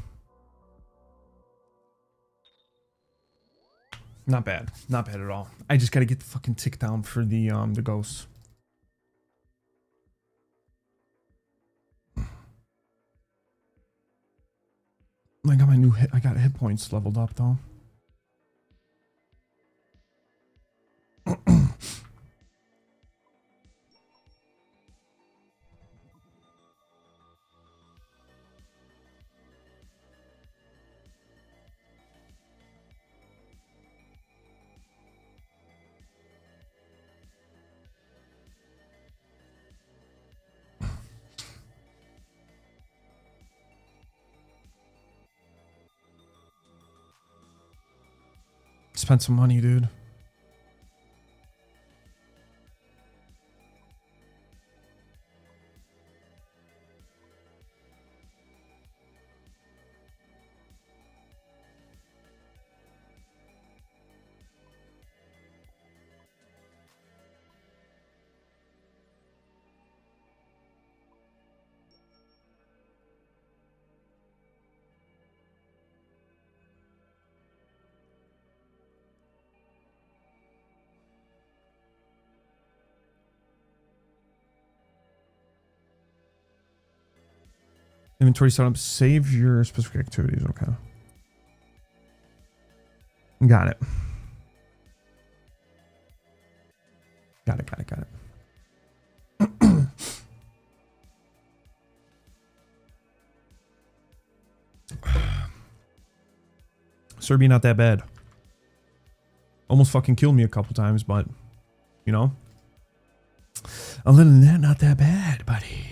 Not bad. Not bad at all. I just gotta get the fucking tick down for the ghosts. I got my new hit. I got hit points leveled up though. Spent some money, dude. Inventory setup. Save your specific activities. Okay. Got it. Got it. Got it. Got it. Serbia not that bad. Almost fucking killed me a couple times, but you know, other than that, not that bad, buddy.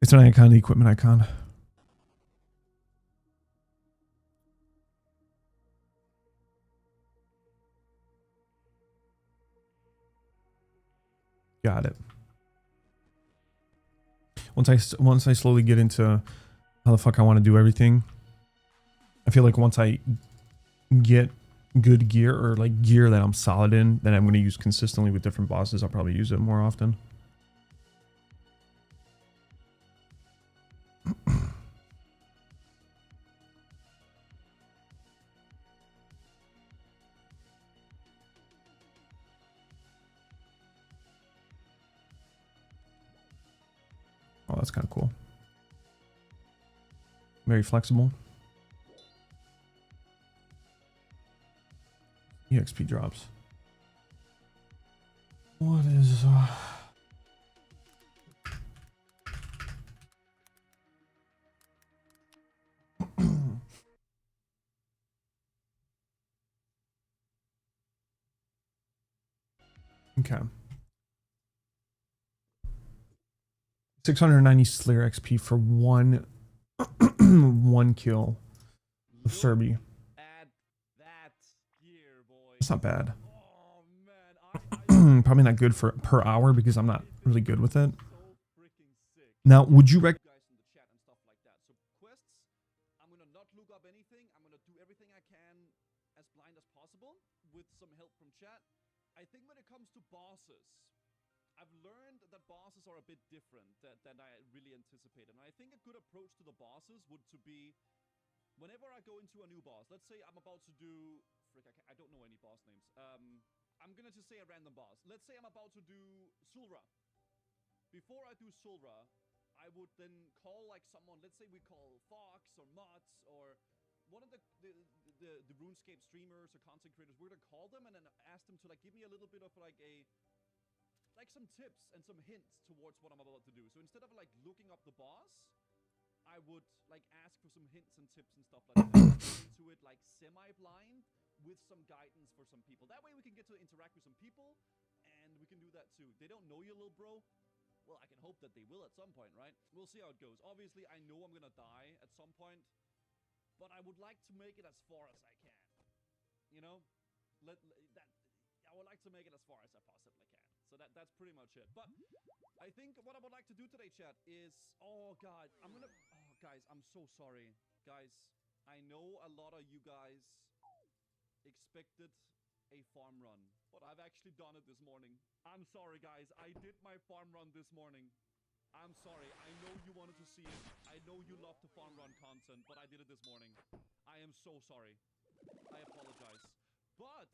It's an icon, the equipment icon. Got it. Once I slowly get into how the fuck I want to do everything, I feel like once I get good gear or like gear that I'm solid in, that I'm going to use consistently with different bosses, I'll probably use it more often. Oh, that's kind of cool. Very flexible. EXP drops. What is okay. 690 Slayer XP for one kill of Serbia. It's not bad. Probably not good for per hour because I'm not really good with it. Now, would you recommend? I'm gonna not look up anything. I'm gonna do everything I can as blind as possible with some help from chat. I think when it comes to bosses, I've learned that bosses are a bit different than I really anticipated. And I think a good approach to the bosses would to be, whenever I go into a new boss, let's say I'm about to do, I don't know any boss names. I'm gonna just say a random boss. Let's say I'm about to do Sulra. Before I do Sulra, I would then call like someone, let's say we call Fox or Mutz or one of the RuneScape streamers or content creators. We're gonna call them and then ask them to like give me a little bit of like a like some tips and some hints towards what I'm about to do. So instead of like looking up the boss, I would like ask for some hints and tips and stuff like that. Into it like semi-blind with some guidance for some people. That way we can get to interact with some people, and we can do that too. They don't know you, little bro. Well, I can hope that they will at some point, right? We'll see how it goes. Obviously, I know I'm gonna die at some point, but I would like to make it as far as I can. You know, I would like to make it as far as I possibly can. So that's pretty much it. But I think what I would like to do today, chat, is guys, I'm so sorry, guys. I know a lot of you guys expected a farm run, but I've actually done it this morning. I'm sorry, guys. I did my farm run this morning. I'm sorry. I know you wanted to see it. I know you love the farm run content, but I did it this morning. I am so sorry. I apologize. But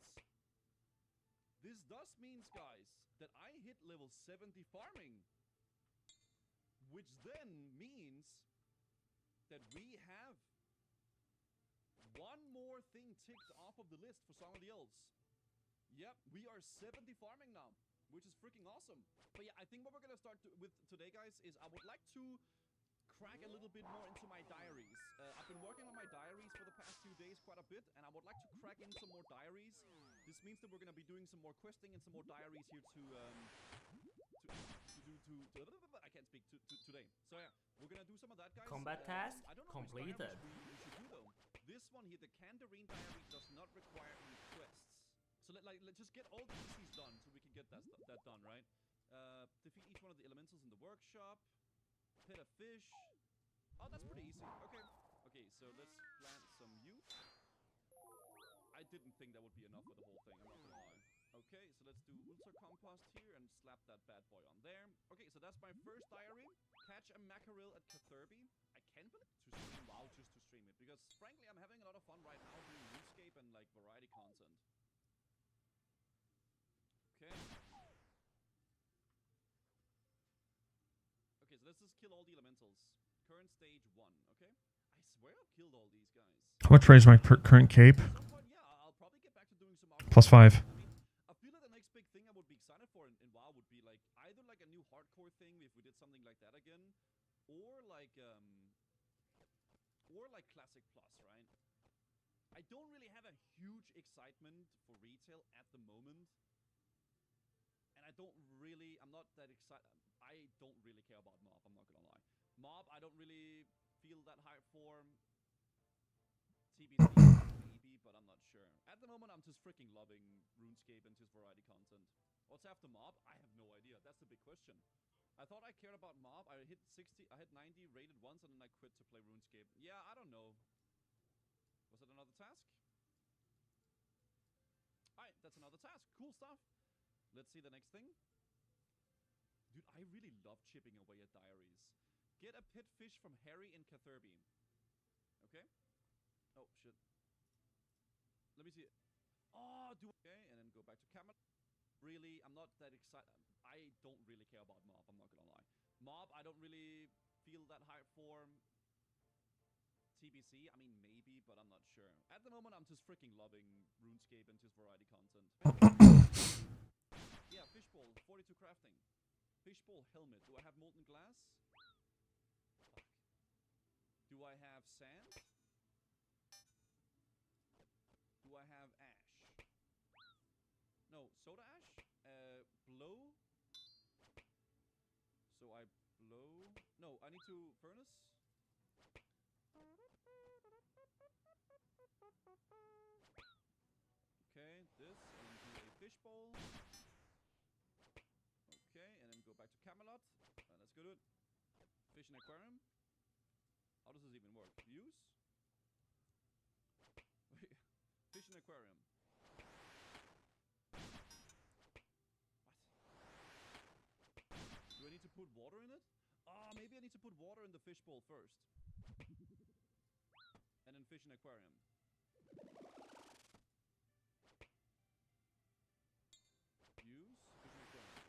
this does mean, guys, that I hit level 70 farming, which then means that we have one more thing ticked off of the list for somebody else. Yep, we are 70 farming now, which is freaking awesome. But yeah, I think what we're gonna start with today, guys, is I would like to crack a little bit more into my diaries. I've been working on my diaries for the past few days quite a bit, and I would like to crack in some more diaries. This means that we're gonna be doing some more questing and some more diaries here I can't speak today. So yeah, we're gonna do some of that, guys. Combat task I don't know completed. we should do though. This one here, the Kandarine diary, does not require any quests. So let's just get all the ECs done so we can get that done, right? Defeat each one of the elementals in the workshop. Pet a fish. Oh, that's pretty easy. Okay. Okay, so let's plant some youth. I didn't think that would be enough for the whole thing, I'm not gonna lie. Okay, so let's do ultra compost here and slap that bad boy on there. Okay, so that's my first diary. Catch a mackerel at Catherby. I can't believe to stream WoW just to stream it, because frankly I'm having a lot of fun right now doing RuneScape and like variety content. Okay. Okay, so let's just kill all the elementals. Current stage 1, okay? I swear I've killed all these guys. How much raise my current cape? At some point, yeah, I'll probably get back to doing some +5. I mean, I feel like the next big thing I would be excited for in WoW would be like either like a new hardcore thing if we did something like that again, or like Classic Plus, right? I don't really have a huge excitement for retail at the moment, and I'm not that excited. I don't really care about Mob, I'm not gonna lie. Mob, I don't really feel that hype for. TBC, maybe, but I'm not sure. At the moment, I'm just freaking loving RuneScape and just variety content. What's after Mob? I have no idea. That's the big question. I thought I cared about Mob. I hit 60, I hit 90, rated once, and then I quit to play RuneScape. Yeah, I don't know. Was it another task? Alright, that's another task. Cool stuff. Let's see the next thing. Dude, I really love chipping away at diaries. Get a pet fish from Harry in Catherby. Okay. Oh, shit. Let me see. Oh, okay, and then go back to Camelot. Really, I'm not that excited. I don't really care about Mob, I'm not gonna lie. Mob, I don't really feel that hype for. TBC, I mean, maybe, but I'm not sure. At the moment, I'm just freaking loving RuneScape and just variety content. Yeah, fishbowl, 42 crafting. Fishbowl helmet. Do I have molten glass? Fuck. Do I have sand? Do I have ash? No, soda ash? Blow? So I blow... No, I need to furnace? Okay, this, and then do a fishbowl. Okay, and then go back to Camelot. Let's go to it. Fish in aquarium. How does this even work? Use? Fish in aquarium. What? Do I need to put water in it? Maybe I need to put water in the fishbowl first. And then fish in aquarium. Use? Fish in aquarium.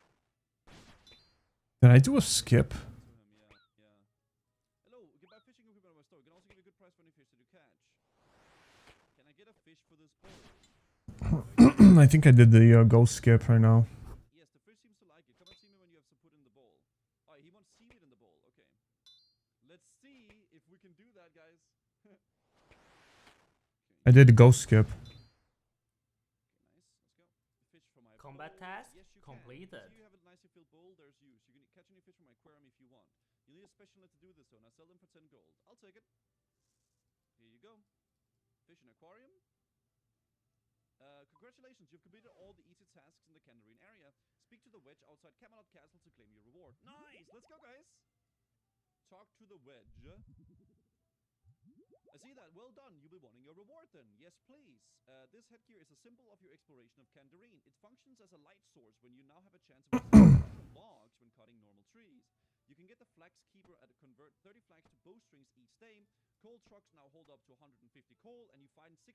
Did I do a skip? Yeah. Hello, you can buy fishing equipment on my store. You can also give a good price for any fish that you catch. Can I get a fish for this bowl? I think I did the ghost skip right now. Yes, the fish seems to like it. Come I did a ghost skip. Okay, nice. Let's go. Fish from my Combat bowl. task Yes, you completed. Can. You have a nicely filled bowl. There's use. You can catch any fish from my aquarium if you want. You need a special net to do this, though, and I sell them for 10 gold. I'll take it. Here you go. Fish in aquarium. Congratulations, you've completed all the easy tasks in the Kandarine area. Speak to the wedge outside Camelot Castle to claim your reward. Nice! Let's go, guys! Talk to the wedge. I see that. Well done. You'll be wanting your reward then. Yes, please. This headgear is a symbol of your exploration of Kandarine. It functions as a light source when you now have a chance of extracting logs when cutting normal trees. You can get the Flax Keeper at a convert 30 flax to bowstrings each day. Coal trucks now hold up to 150 coal, and you find 6%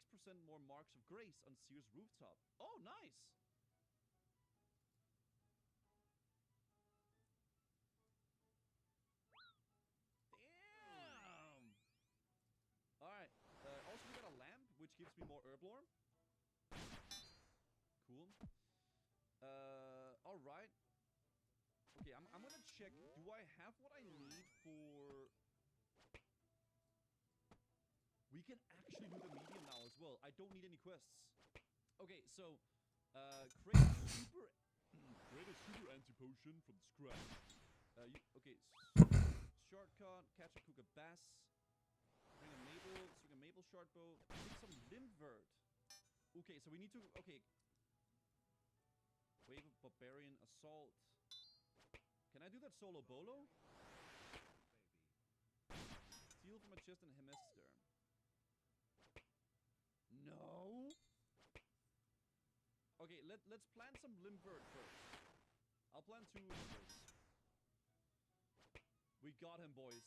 more marks of grace on Sears rooftop. Oh, nice! Damn! Alright, also we got a lamp, which gives me more herb lore. Cool. Alright. Okay, I'm gonna check, do I have what I need for... We can actually do the medium now as well. I don't need any quests. Okay, so, create a super anti-potion from scratch. Shortcut, catch and cook a bass. Swing a maple short bow. Pick some limvert. Okay, so we need to, okay. Wave of barbarian assault. Can I do that solo bolo? Steal from a chest and hemister. No. Okay, let's plant some limvert first. I'll plant 2 limverts. We got him, boys.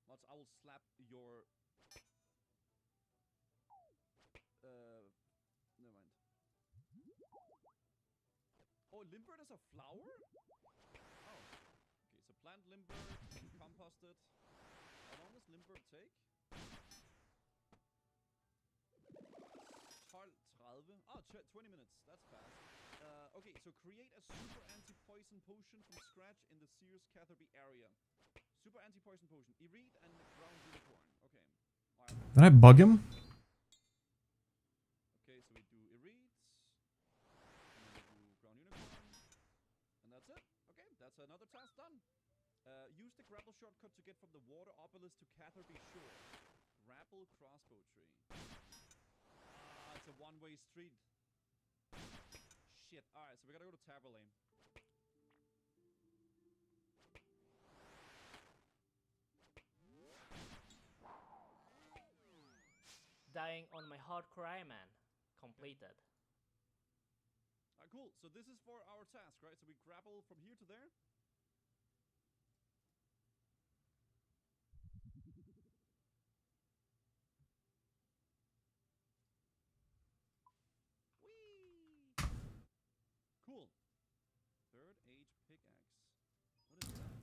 Mods, I will slap your... never mind. Oh, limvert is a flower? Oh. Okay, so plant limvert and compost it. How long does limvert take? 30. Oh, 20 minutes. That's fast. Okay, so create a super anti-poison potion from scratch in the Sears Catherby area. Super anti-poison potion. Irid and ground unicorn. Okay. Right. Did I bug him? Okay, so we do Irid. And then we do ground unicorn. And that's it. Okay, that's another task done. Use the grapple shortcut to get from the water obelisk to Catherby Shore. Grapple crossbow tree. It's a one-way street. Shit. Alright, so we gotta go to Taberlane. Dying on my hardcore Iron Man. Completed. Alright, cool. So this is for our task, right? So we grapple from here to there. Cool. Third age pickaxe. What is that?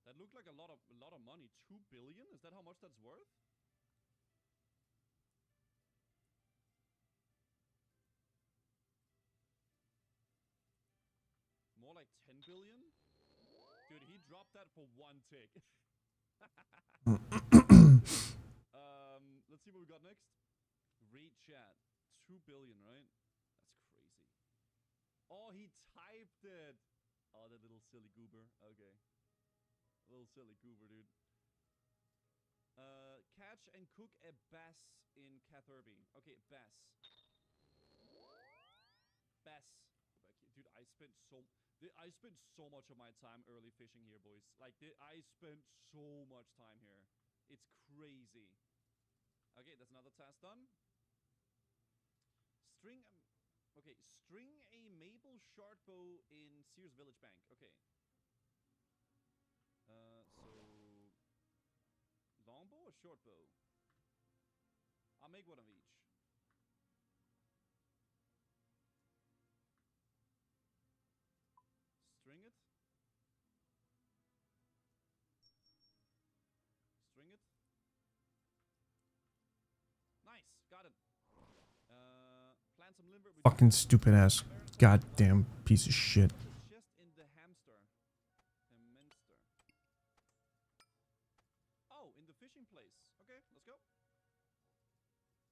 That looked like a lot of money. 2 billion? Is that how much that's worth? More like 10 billion? Dude, he dropped that for 1 tick. Let's see what we got next. Read chat. 2 billion, right? That's crazy. Oh, he typed it. Oh, that little silly goober. Okay. A little silly goober, dude. Catch and cook a bass in Catherby. Okay, bass. Bass. Go back here. Dude, I spent so much of my time early fishing here, boys. Like, I spent so much time here. It's crazy. Okay, that's another task done. String a maple short bow in Sears Village Bank. Okay. So longbow or short bow? I'll make one of each. String it. String it. Nice, got it. Plant some limber. Fucking stupid ass. Goddamn piece of shit. Chest in the hamster. go.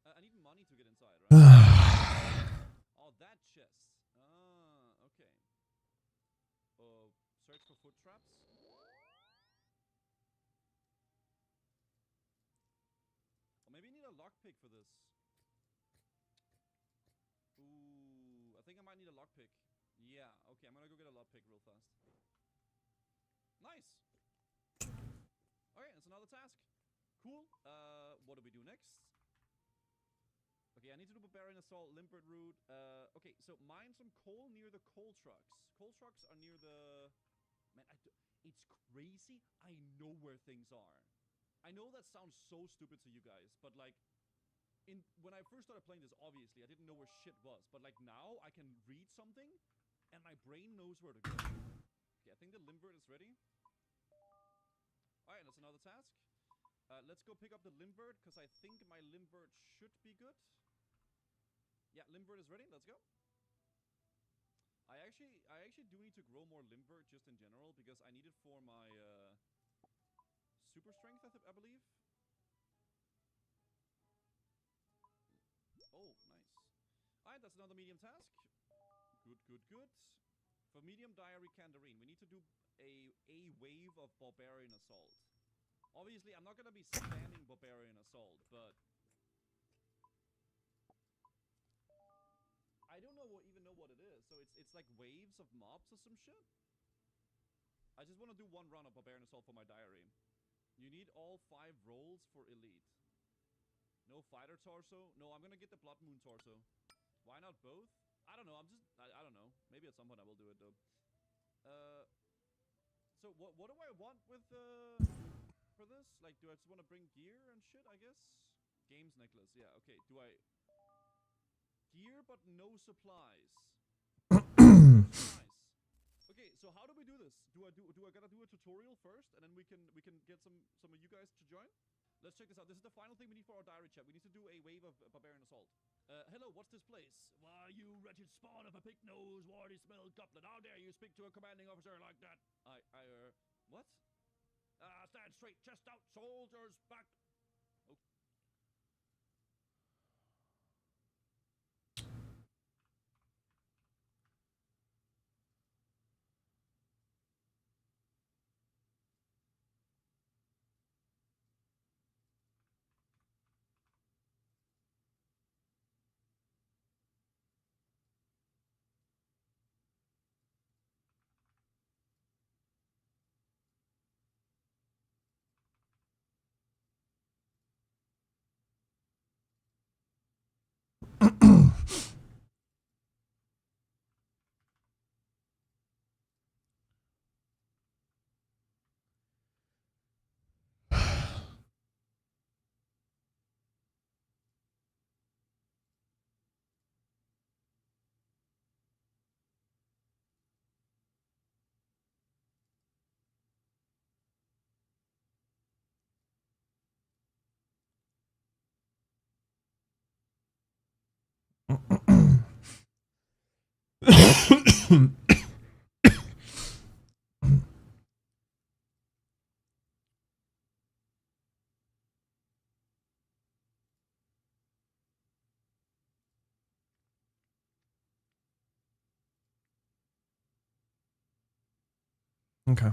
I need money to get inside, right? Oh, that chest. Ah, okay. Search for foot traps. Or maybe you need a lockpick for this. Ooh, I think I might need a lockpick. Yeah, okay, I'm gonna go get a lockpick real fast. Nice. Okay, that's another task. Cool. What do we do next? Okay, I need to do Barbarian Assault, Limpert Route. Okay, so mine some coal near the coal trucks. Coal trucks are near the... Man, it's crazy. I know where things are. I know that sounds so stupid to you guys, but like, when I first started playing this, obviously, I didn't know where shit was. But like now, I can read something, and my brain knows where to go. Okay, I think the Limbert is ready. Alright, that's another task. Let's go pick up the Limbert, because I think my Limbert should be good. Yeah, Limbert is ready. Let's go. I actually do need to grow more Limbert just in general, because I need it for my super strength, I believe. Oh, nice. Alright, that's another medium task. Good, good, good. For medium diary Kandarine, we need to do a wave of Barbarian Assault. Obviously, I'm not gonna be spamming Barbarian Assault, but I don't even know what it is. So it's like waves of mobs or some shit. I just want to do one run of Barbarian Assault for my diary. You need all 5 rolls for Elite. No fighter torso. No, I'm gonna get the Blood Moon torso. Why not both? I don't know. I don't know. Maybe at some point I will do it though. So what do I want with for this? Like, do I just want to bring gear and shit? I guess. Games necklace. Yeah. Okay. Do I gear but no supplies? Nice. Okay. So how do we do this? Do I gotta do a tutorial first, and then we can get some of you guys to join? Let's check this out. This is the final thing we need for our diary check. We need to do a wave of Barbarian Assault. Hello, what's this place? Why, you wretched spawn of a pig-nosed, warty-smelled goblin. How dare you speak to a commanding officer like that? What? Stand straight, chest out, soldiers back. Oh. Okay.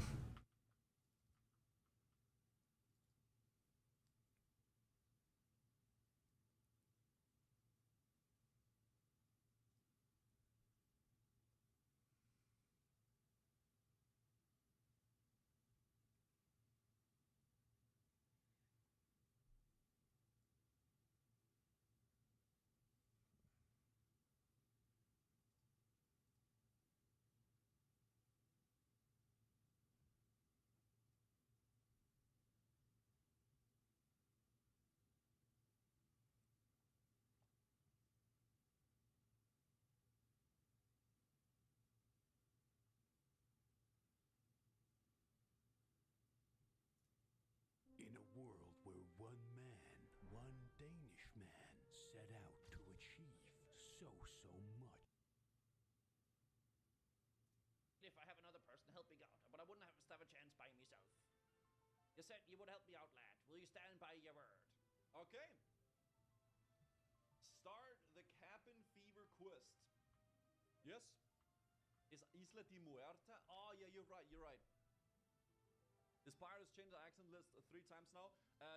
In a world where one man, one Danish man, set out to achieve so much. If I have another person help me out, but I wouldn't have a chance by myself. You said you would help me out, lad. Will you stand by your word? Okay. Start the Cabin Fever quest. Yes. Is Isla de Muerta? Oh yeah, you're right. You're right. This pirate has changed the accent list 3 times now.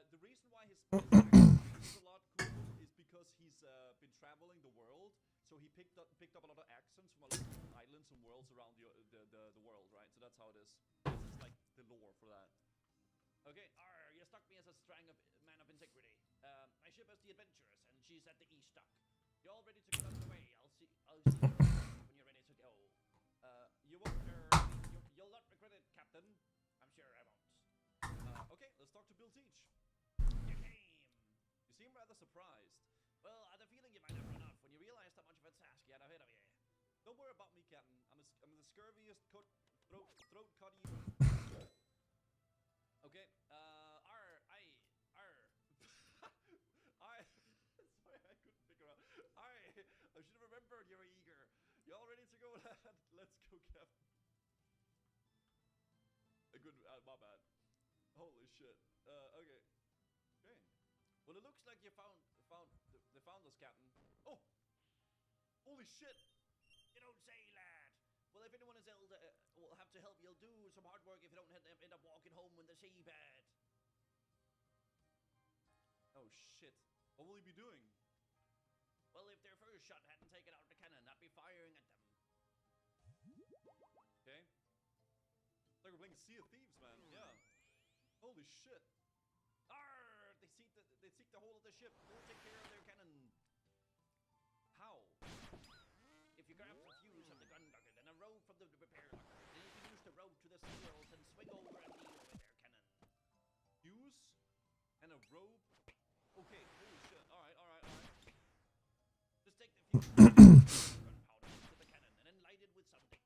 The reason why his accent is a lot cool is because he's been traveling the world, so he picked up a lot of accents from a lot of different islands and worlds around the world, right? So that's how it is. This is like the lore for that. Okay, you stuck me as a man of integrity. My ship has the adventurous, and she's at the east dock. You all ready to get out of the way? I'll see you when you're ready to go. You won't, you'll not regret it, Captain. I'm sure I won't. Okay, let's talk to Bill Teach. You came. You seem rather surprised. Well, I had a feeling you might have run off when you realized how much of a task you had ahead of you. Don't worry about me, Captain. I'm the scurviest throat cut eater. Okay, sorry, I couldn't figure out. I should have remembered you were eager. You all ready to go, lad? Let's go, Captain. My bad. Holy shit. Okay. Okay. Well, it looks like you found us, Captain. Oh! Holy shit! You don't say, lad. Well, if anyone is ill, will have to help, you'll do some hard work if you don't end up walking home with the seabed. Oh shit. What will he be doing? Well, if their first shot hadn't taken out the cannon, I'd be firing at them. Okay. It's like we're playing Sea of Thieves, man. Yeah. Holy shit. Arr! They seek the whole of the ship. We'll take care of their cannon. How? If you grab the fuse of the gun nugget and a rope from the repair locker, then you can use the rope to the seals and swing over and deal with their cannon. Fuse and a rope. Okay. Holy shit. All right. Just take the fuse gunpowder to the cannon and then light it with something.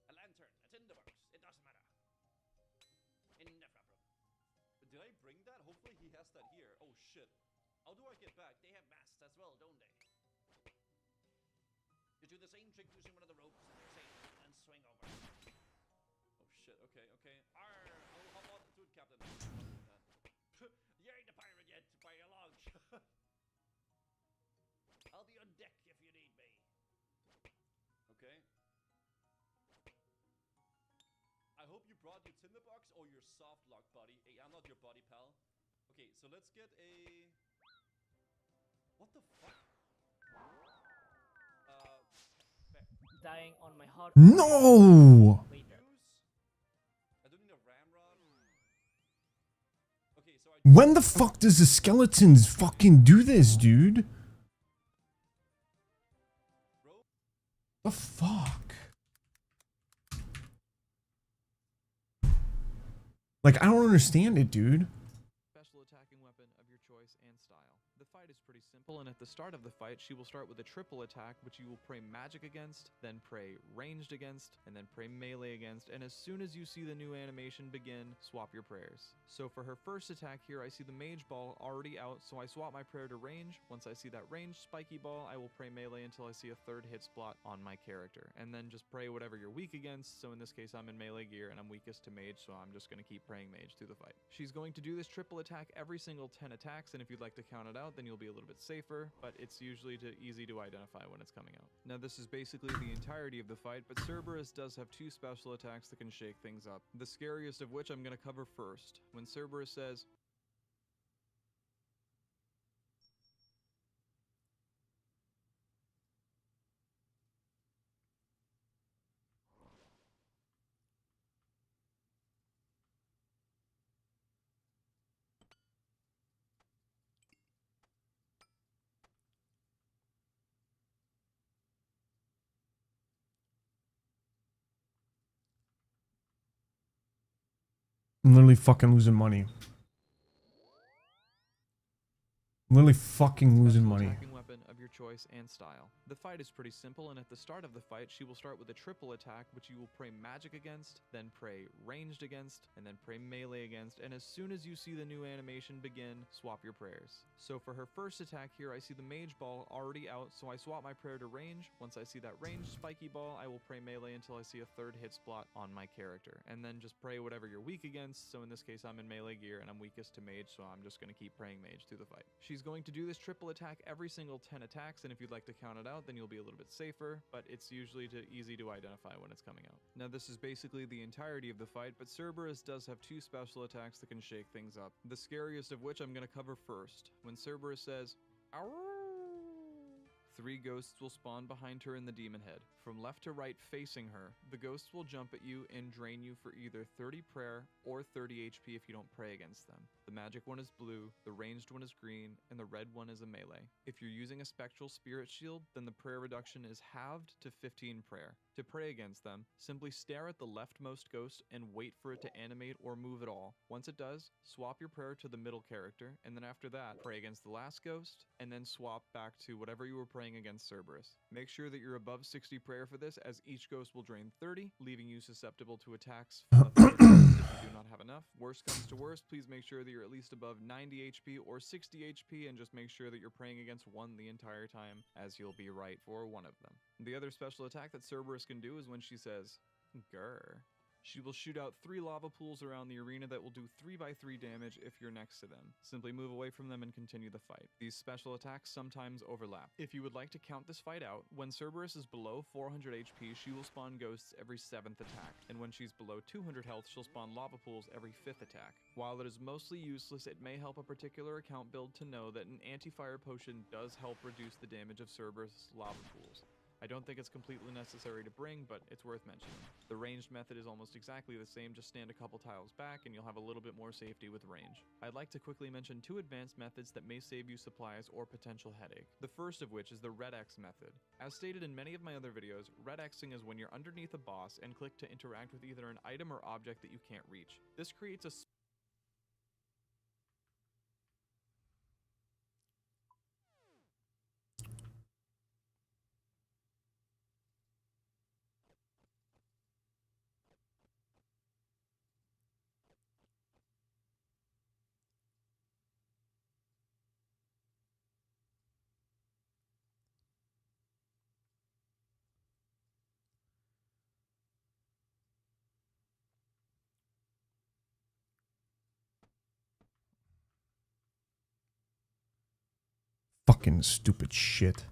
A lantern, a tinderbox. It doesn't matter. No problem. Did I bring that? Hopefully he has that here. Oh shit. How do I get back? They have masts as well, don't they? You do the same trick using one of the ropes in their sail and swing over. Oh shit, okay. Arr! I'll hop on to it, Captain. You ain't a pirate yet, by a long shot. I'll be on deck if you need me. Okay. I hope you brought your tinderbox or your soft lock, buddy. Hey, I'm not your buddy, pal. Okay, so let's get a... What the fuck? Dying on my hard. No! Later. I don't need a ramrod. Okay, so When the fuck does the skeletons fucking do this, dude? The fuck? Like, I don't understand it, dude. Special attacking weapon of your choice and style. The fight is pretty simple, and at the start of the fight, she will start with a triple attack, which you will pray magic against, then pray ranged against, and then pray melee against, and as soon as you see the new animation begin, swap your prayers. So for her first attack here, I see the mage ball already out, so I swap my prayer to range. Once I see that ranged spiky ball, I will pray melee until I see a third hit spot on my character, and then just pray whatever you're weak against. So in this case, I'm in melee gear, and I'm weakest to mage, so I'm just going to keep praying mage through the fight. She's going to do this triple attack every single 10 attacks, and if you'd like to count it out, then you'll be a little bit safer, but it's usually easy to identify when it's coming out. Now this is basically the entirety of the fight, but Cerberus does have 2 special attacks that can shake things up. The scariest of which I'm going to cover first. When Cerberus says, I'm literally fucking losing money. Literally fucking losing money. attacking weapon of your choice and style. The fight is pretty simple, and at the start of the fight, she will start with a triple attack, which you will pray magic against, then pray ranged against, and then pray melee against, and as soon as you see the new animation begin, swap your prayers. So for her first attack here, I see the mage ball already out, so I swap my prayer to range. Once I see that ranged spiky ball, I will pray melee until I see a third hit spot on my character, and then just pray whatever you're weak against. So in this case, I'm in melee gear and I'm weakest to mage, so I'm just going to keep praying mage through the fight. She's going to do this triple attack every single 10 attacks, and if you'd like to count it out, then you'll be a little bit safer, but it's usually easy to identify when it's coming out. Now this is basically the entirety of the fight, but Cerberus does have two special attacks that can shake things up. The scariest of which I'm going to cover first. When Cerberus says, "Ow!" 3 ghosts will spawn behind her in the demon head. From left to right facing her, the ghosts will jump at you and drain you for either 30 prayer or 30 HP if you don't pray against them. The magic one is blue, the ranged one is green, and the red one is a melee. If you're using a spectral spirit shield, then the prayer reduction is halved to 15 prayer. To pray against them, simply stare at the leftmost ghost and wait for it to animate or move at all. Once it does, swap your prayer to the middle character, and then after that, pray against the last ghost, and then swap back to whatever you were praying against Cerberus. Make sure that you're above 60 prayer for this, as each ghost will drain 30, leaving you susceptible to attacks from the third ghost if you do not have enough. Worst comes to worst, please make sure that you're at least above 90 HP or 60 HP, and just make sure that you're praying against one the entire time, as you'll be right for one of them. The other special attack that Cerberus can do is when she says, "Grr." She will shoot out 3 lava pools around the arena that will do 3x3 damage if you're next to them. Simply move away from them and continue the fight. These special attacks sometimes overlap. If you would like to count this fight out, when Cerberus is below 400 HP, she will spawn ghosts every 7th attack, and when she's below 200 health, she'll spawn lava pools every 5th attack. While it is mostly useless, it may help a particular account build to know that an anti-fire potion does help reduce the damage of Cerberus' lava pools. I don't think it's completely necessary to bring, but it's worth mentioning. The ranged method is almost exactly the same, just stand a couple tiles back and you'll have a little bit more safety with range. I'd like to quickly mention 2 advanced methods that may save you supplies or potential headache. The first of which is the red X method. As stated in many of my other videos, red Xing is when you're underneath a boss and click to interact with either an item or object that you can't reach. This creates a Fucking stupid shit.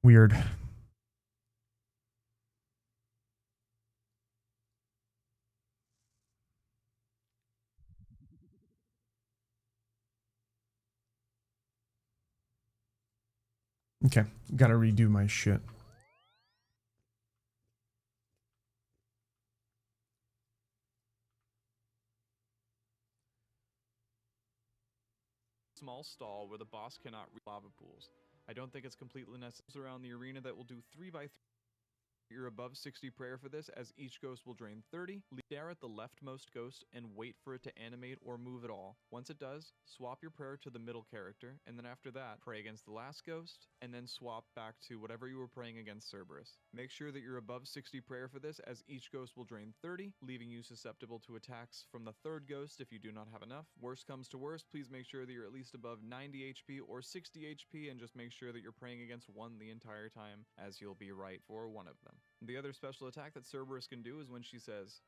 Weird. Okay, gotta redo my shit. Small stall where the boss cannot reach lava pools. I don't think it's completely necessary around the arena that will do 3x3. You're above 60 prayer for this, as each ghost will drain 30. Stare at the leftmost ghost and wait for it to animate or move at all. Once it does, swap your prayer to the middle character, and then after that, pray against the last ghost, and then swap back to whatever you were praying against Cerberus. Make sure that you're above 60 prayer for this, as each ghost will drain 30, leaving you susceptible to attacks from the third ghost if you do not have enough. Worst comes to worst, please make sure that you're at least above 90 HP or 60 HP, and just make sure that you're praying against one the entire time, as you'll be right for one of them. The other special attack that Cerberus can do is when she says,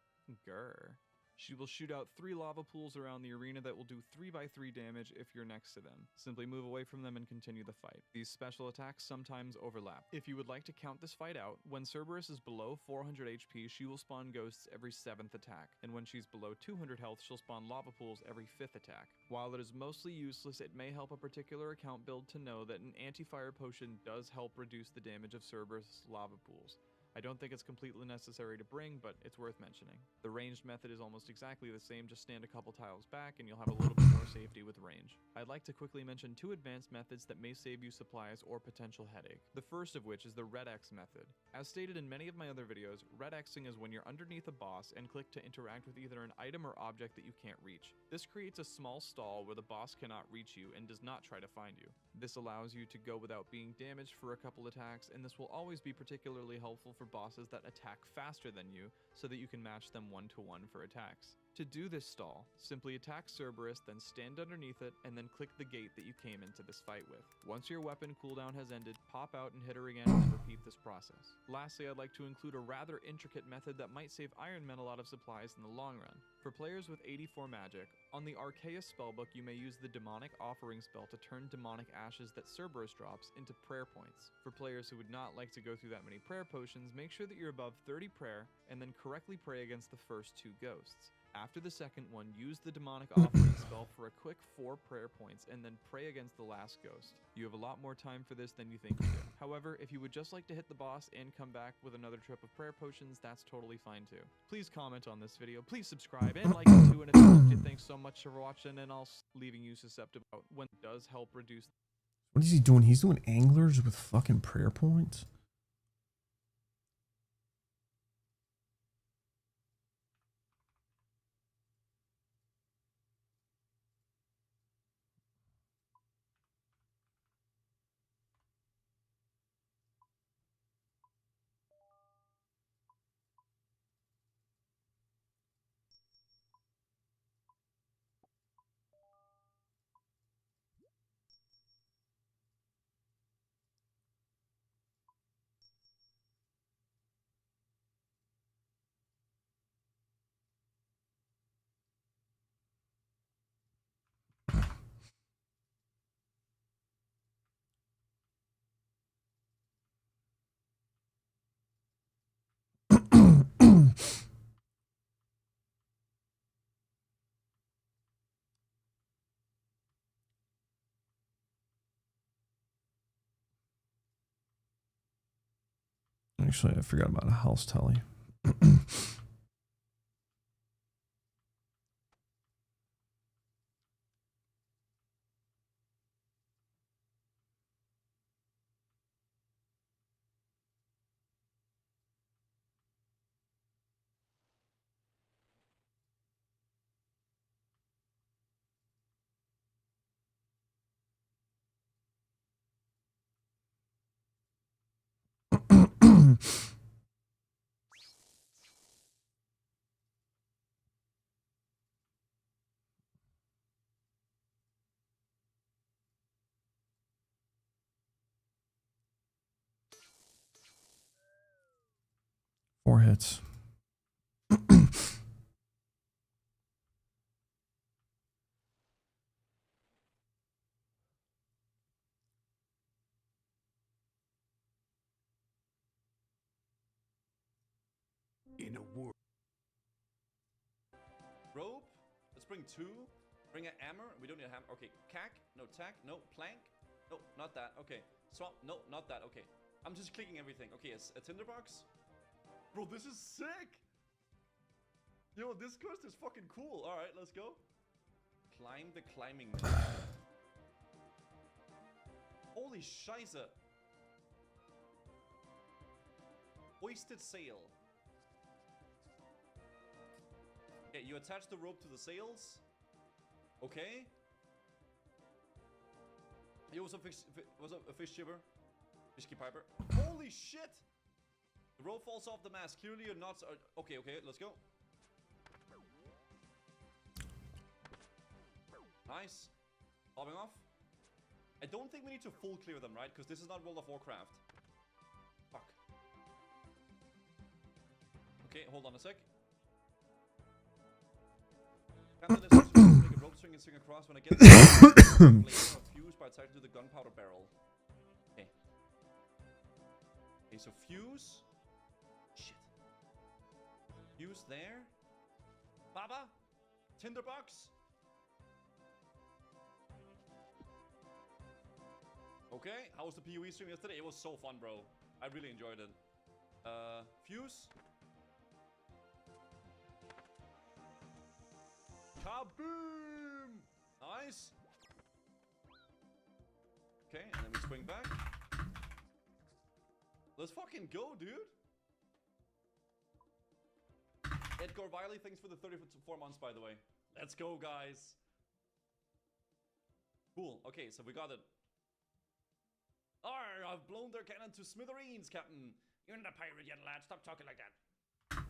grr. She will shoot out 3 lava pools around the arena that will do 3x3 damage if you're next to them. Simply move away from them and continue the fight. These special attacks sometimes overlap. If you would like to count this fight out, when Cerberus is below 400 HP, she will spawn ghosts every 7th attack, and when she's below 200 health, she'll spawn lava pools every 5th attack. While it is mostly useless, it may help a particular account build to know that an anti-fire potion does help reduce the damage of Cerberus' lava pools. I don't think it's completely necessary to bring, but it's worth mentioning. The ranged method is almost exactly the same, just stand a couple tiles back and you'll have a little bit more safety with range. I'd like to quickly mention 2 advanced methods that may save you supplies or potential headache. The first of which is the red X method. As stated in many of my other videos, red Xing is when you're underneath a boss and click to interact with either an item or object that you can't reach. This creates a small stall where the boss cannot reach you and does not try to find you. This allows you to go without being damaged for a couple attacks, and this will always be particularly helpful for bosses that attack faster than you, so that you can match them 1-to-1 for attacks. To do this stall, simply attack Cerberus, then stand underneath it, and then click the gate that you came into this fight with. Once your weapon cooldown has ended, pop out and hit her again and repeat this process. Lastly, I'd like to include a rather intricate method that might save Iron Men a lot of supplies in the long run. For players with 84 magic, on the Arceus spellbook you may use the Demonic Offering spell to turn demonic ashes that Cerberus drops into prayer points. For players who would not like to go through that many prayer potions, make sure that you're above 30 prayer, and then correctly pray against the first 2 ghosts. After the second one, use the Demonic Offering spell for a quick 4 prayer points, and then pray against the last ghost. You have a lot more time for this than you think you do. However, if you would just like to hit the boss and come back with another trip of prayer potions, that's totally fine too. Please comment on this video, please subscribe, and like it too, and if you loved it, thanks so much for watching, and I'll leaving you susceptible when it does help reduce. What is he doing? He's doing anglers with fucking prayer points? Actually, I forgot about a house tally. Four hits. In a world. Rope. Let's bring 2. Bring a hammer. We don't need a hammer. Okay. Cack. No tack. No plank. No, not that. Okay. Swamp. No, not that. Okay. I'm just clicking everything. Okay, it's a tinderbox. Bro, this is sick. Yo, this quest is fucking cool. All right, let's go. Climb the climbing. Holy scheisse. Hoisted sail. Okay, you attach the rope to the sails. Okay. He was a fish shipper. Fishky Piper. Holy shit! The rope falls off the mast. Clearly your knots are... Okay, okay, let's go. Nice. Popping off. I don't think we need to full clear them, right? Because this is not World of Warcraft. Fuck. Okay, hold on a sec. Make a rope swing and swing across when I get fuse by attaching to the gunpowder barrel. Okay. Okay, so fuse. Shit. Fuse there. Baba. Tinderbox. Okay, how was the PoE stream yesterday? It was so fun, bro. I really enjoyed it. Fuse. Kaboom! Nice. Okay, and then we swing back. Let's fucking go, dude. Edgar Wiley, thanks for the 34 months, by the way. Let's go, guys. Cool. Okay, so we got it. Arr, I've blown their cannon to smithereens, Captain. You're not a pirate yet, lad. Stop talking like that.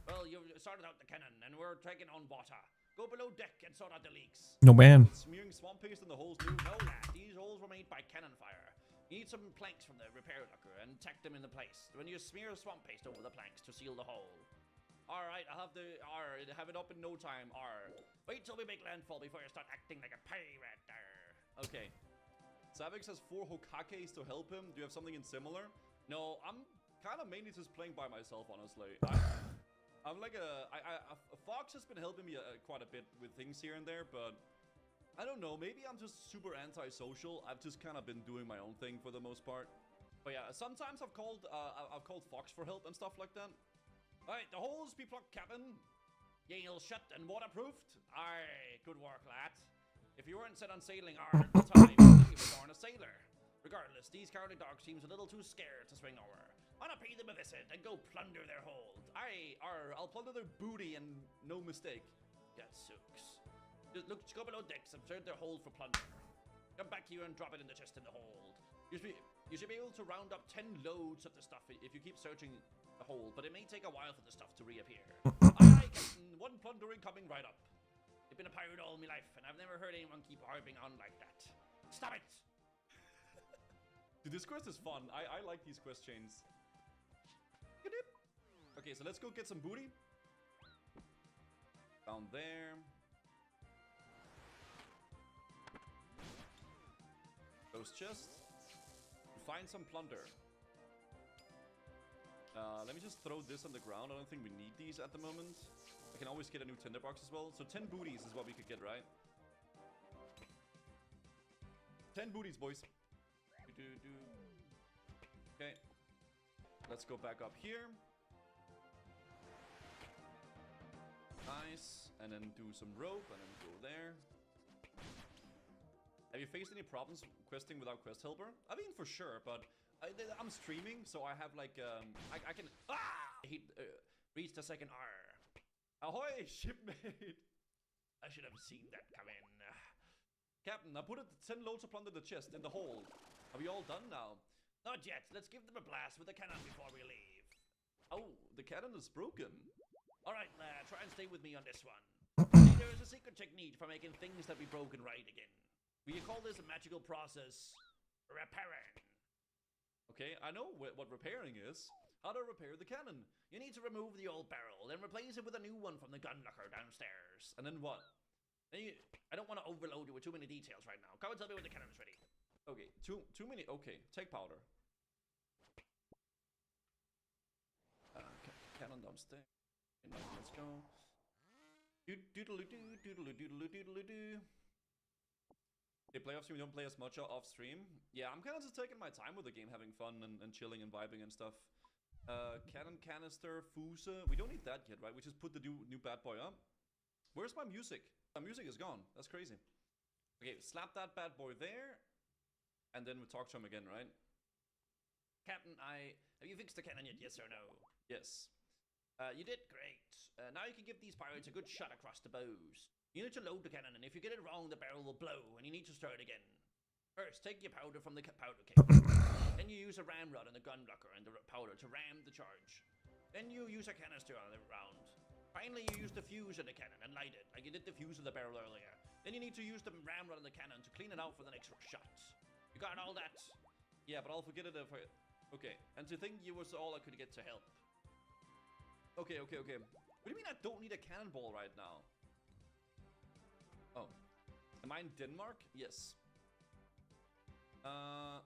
Well, you started out the cannon, and we're taking on water. Go below deck and sort out the leaks. No man. Smearing swamp paste in the holes, dude. No, lad. These holes were made by cannon fire. You need some planks from the repair locker and tack them into place. When you smear swamp paste over the planks to seal the hole. Alright, I'll have have it up in no time. Wait till we make landfall before you start acting like a pirate. Okay. Savix has 4 Hokages to help him. Do you have something in similar? No, I'm kind of mainly just playing by myself, honestly. I'm like Fox has been helping me quite a bit with things here and there, but I don't know. Maybe I'm just super antisocial. I've just kind of been doing my own thing for the most part. But yeah, sometimes I've called Fox for help and stuff like that. Alright, the holes be plugged, Captain. Yale shut and waterproofed. Aye, good work, lad. If you weren't set on sailing at the time, you were born a sailor. Regardless, these cowardly dogs seems a little too scared to swing over. Wanna pay them a visit and go plunder their hold. I'll plunder their booty and no mistake. That sucks. Just go below decks and search their hold for plunder. Come back here and drop it in the chest in the hold. You should be able to round up 10 loads of the stuff if you keep searching the hold, but it may take a while for the stuff to reappear. Aye, Captain, 1 plundering coming right up. I've been a pirate all my life, and I've never heard anyone keep harping on like that. Stop it! Dude, this quest is fun. I like these quest chains. Okay, so let's go get some booty. Down there. Those chests. Find some plunder. Let me just throw this on the ground. I don't think we need these at the moment. I can always get a new tinderbox as well. So 10 booties is what we could get, right? 10 booties, boys. Okay. Let's go back up here. Nice. And then do some rope and then go there. Have you faced any problems questing without quest helper? I mean, for sure, but I'm streaming, so I have like I can reach the second R. Ahoy, shipmate! I should have seen that come in. Captain, I put 10 loads of plunder in the chest in the hold. Are we all done now? Not yet. Let's give them a blast with the cannon before we leave. Oh, the cannon is broken. Alright, lad, try and stay with me on this one. See, there is a secret technique for making things that be broken right again. We call this a magical process. Repairing. Okay, I know what repairing is. How to repair the cannon. You need to remove the old barrel, then replace it with a new one from the gun locker downstairs. And then what? I don't want to overload you with too many details right now. Come and tell me when the cannon's ready. Okay, too many. Okay, take powder. Cannon downstairs. Okay, now let's go. Doodle-doo, doodle-doo, doodle-doo. Okay, playoff stream, we don't play as much off stream. Yeah, I'm kind of just taking my time with the game, having fun and chilling and vibing and stuff. Cannon canister, fuse. We don't need that yet, right? We just put the new bad boy up. Where's my music? My music is gone. That's crazy. Okay, slap that bad boy there. And then we talk to him again, right? Captain, have you fixed the cannon yet? Yes or no? Yes. You did great. Now you can give these pirates a good shot across the bows. You need to load the cannon, and if you get it wrong, the barrel will blow, and you need to start again. First, take your powder from the powder keg. Then you use a ramrod and the gun blocker and the powder to ram the charge. Then you use a canister on the round. Finally, you use the fuse in the cannon and light it, like you did the fuse of the barrel earlier. Then you need to use the ramrod in the cannon to clean it out for the next shot. You got all that? Yeah, but I'll forget it if I... Okay, and to think you was all I could get to help. Okay. What do you mean I don't need a cannonball right now? Oh. Am I in Denmark? Yes.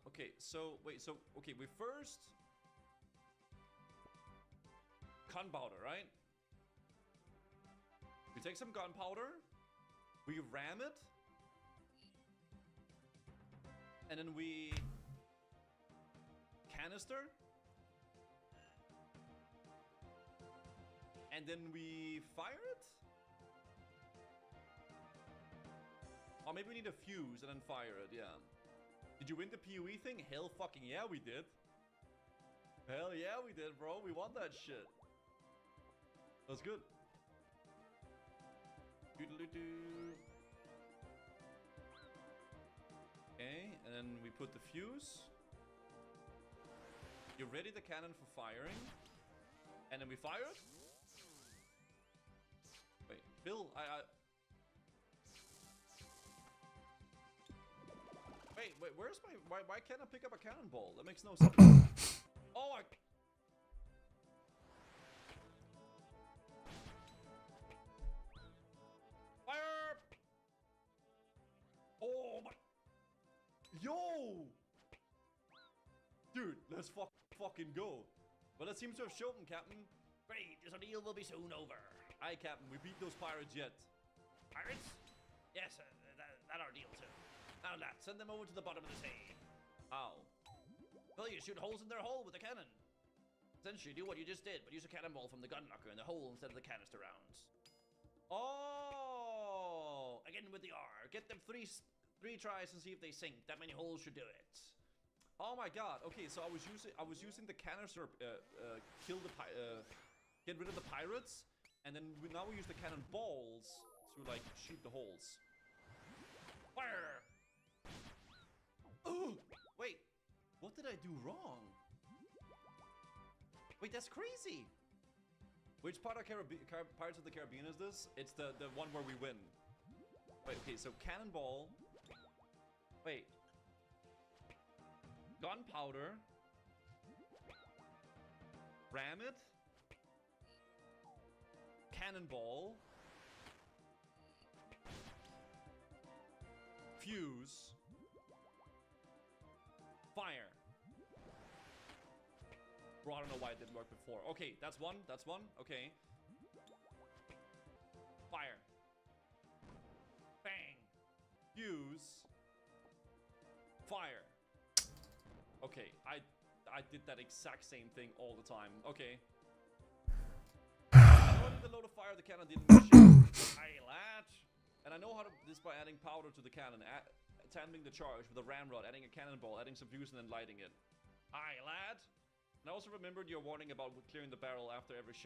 Okay, so, wait, so, okay, we first... Gunpowder, right? We take some gunpowder, we ram it, and then we... Canister, and then we fire it? Or maybe we need a fuse and then fire it, yeah. Did you win the PoE thing? Hell fucking yeah, we did. Hell yeah, we did, bro. We won that shit. That's good. Doodle-doo. Okay, and then we put the fuse. You ready the cannon for firing. And then we fire it. Wait, Bill, Wait, where's my... Why can't I pick up a cannonball? That makes no sense. Oh, Fire! Oh my... Yo! Dude, let's fucking go. Well, it seems to have shown, Captain. Great, this ordeal will be soon over. Aye, Captain, we beat those pirates yet. Pirates? Yes, that ordeal too. Now, lads, send them over to the bottom of the sea. How? Well, you shoot holes in their hull with a cannon. Essentially, do what you just did, but use a cannonball from the gun locker in the hole instead of the canister rounds. Oh! Again with the R. Get them three tries and see if they sink. That many holes should do it. Oh my god. Okay, so I was using the canister get rid of the pirates, and then now we use the cannonballs to like shoot the holes. Fire! Oh! Wait, what did I do wrong? Wait, that's crazy! Which part of Pirates of the Caribbean is this? It's the one where we win. Wait, okay, so cannonball. Wait. Gunpowder. Ram it. Cannonball. Fuse. Fire. Bro, I don't know why it didn't work before. Okay, that's one. Okay. Fire. Bang. Fuse. Fire. Okay, I did that exact same thing all the time. Okay. I know the load of fire the cannon didn't shit. Aye, lad. And I know how to this by adding powder to the cannon, attempting the charge with a ramrod, adding a cannonball, adding some fuse, and then lighting it. Aye, lad. And I also remembered your warning about clearing the barrel after every shot.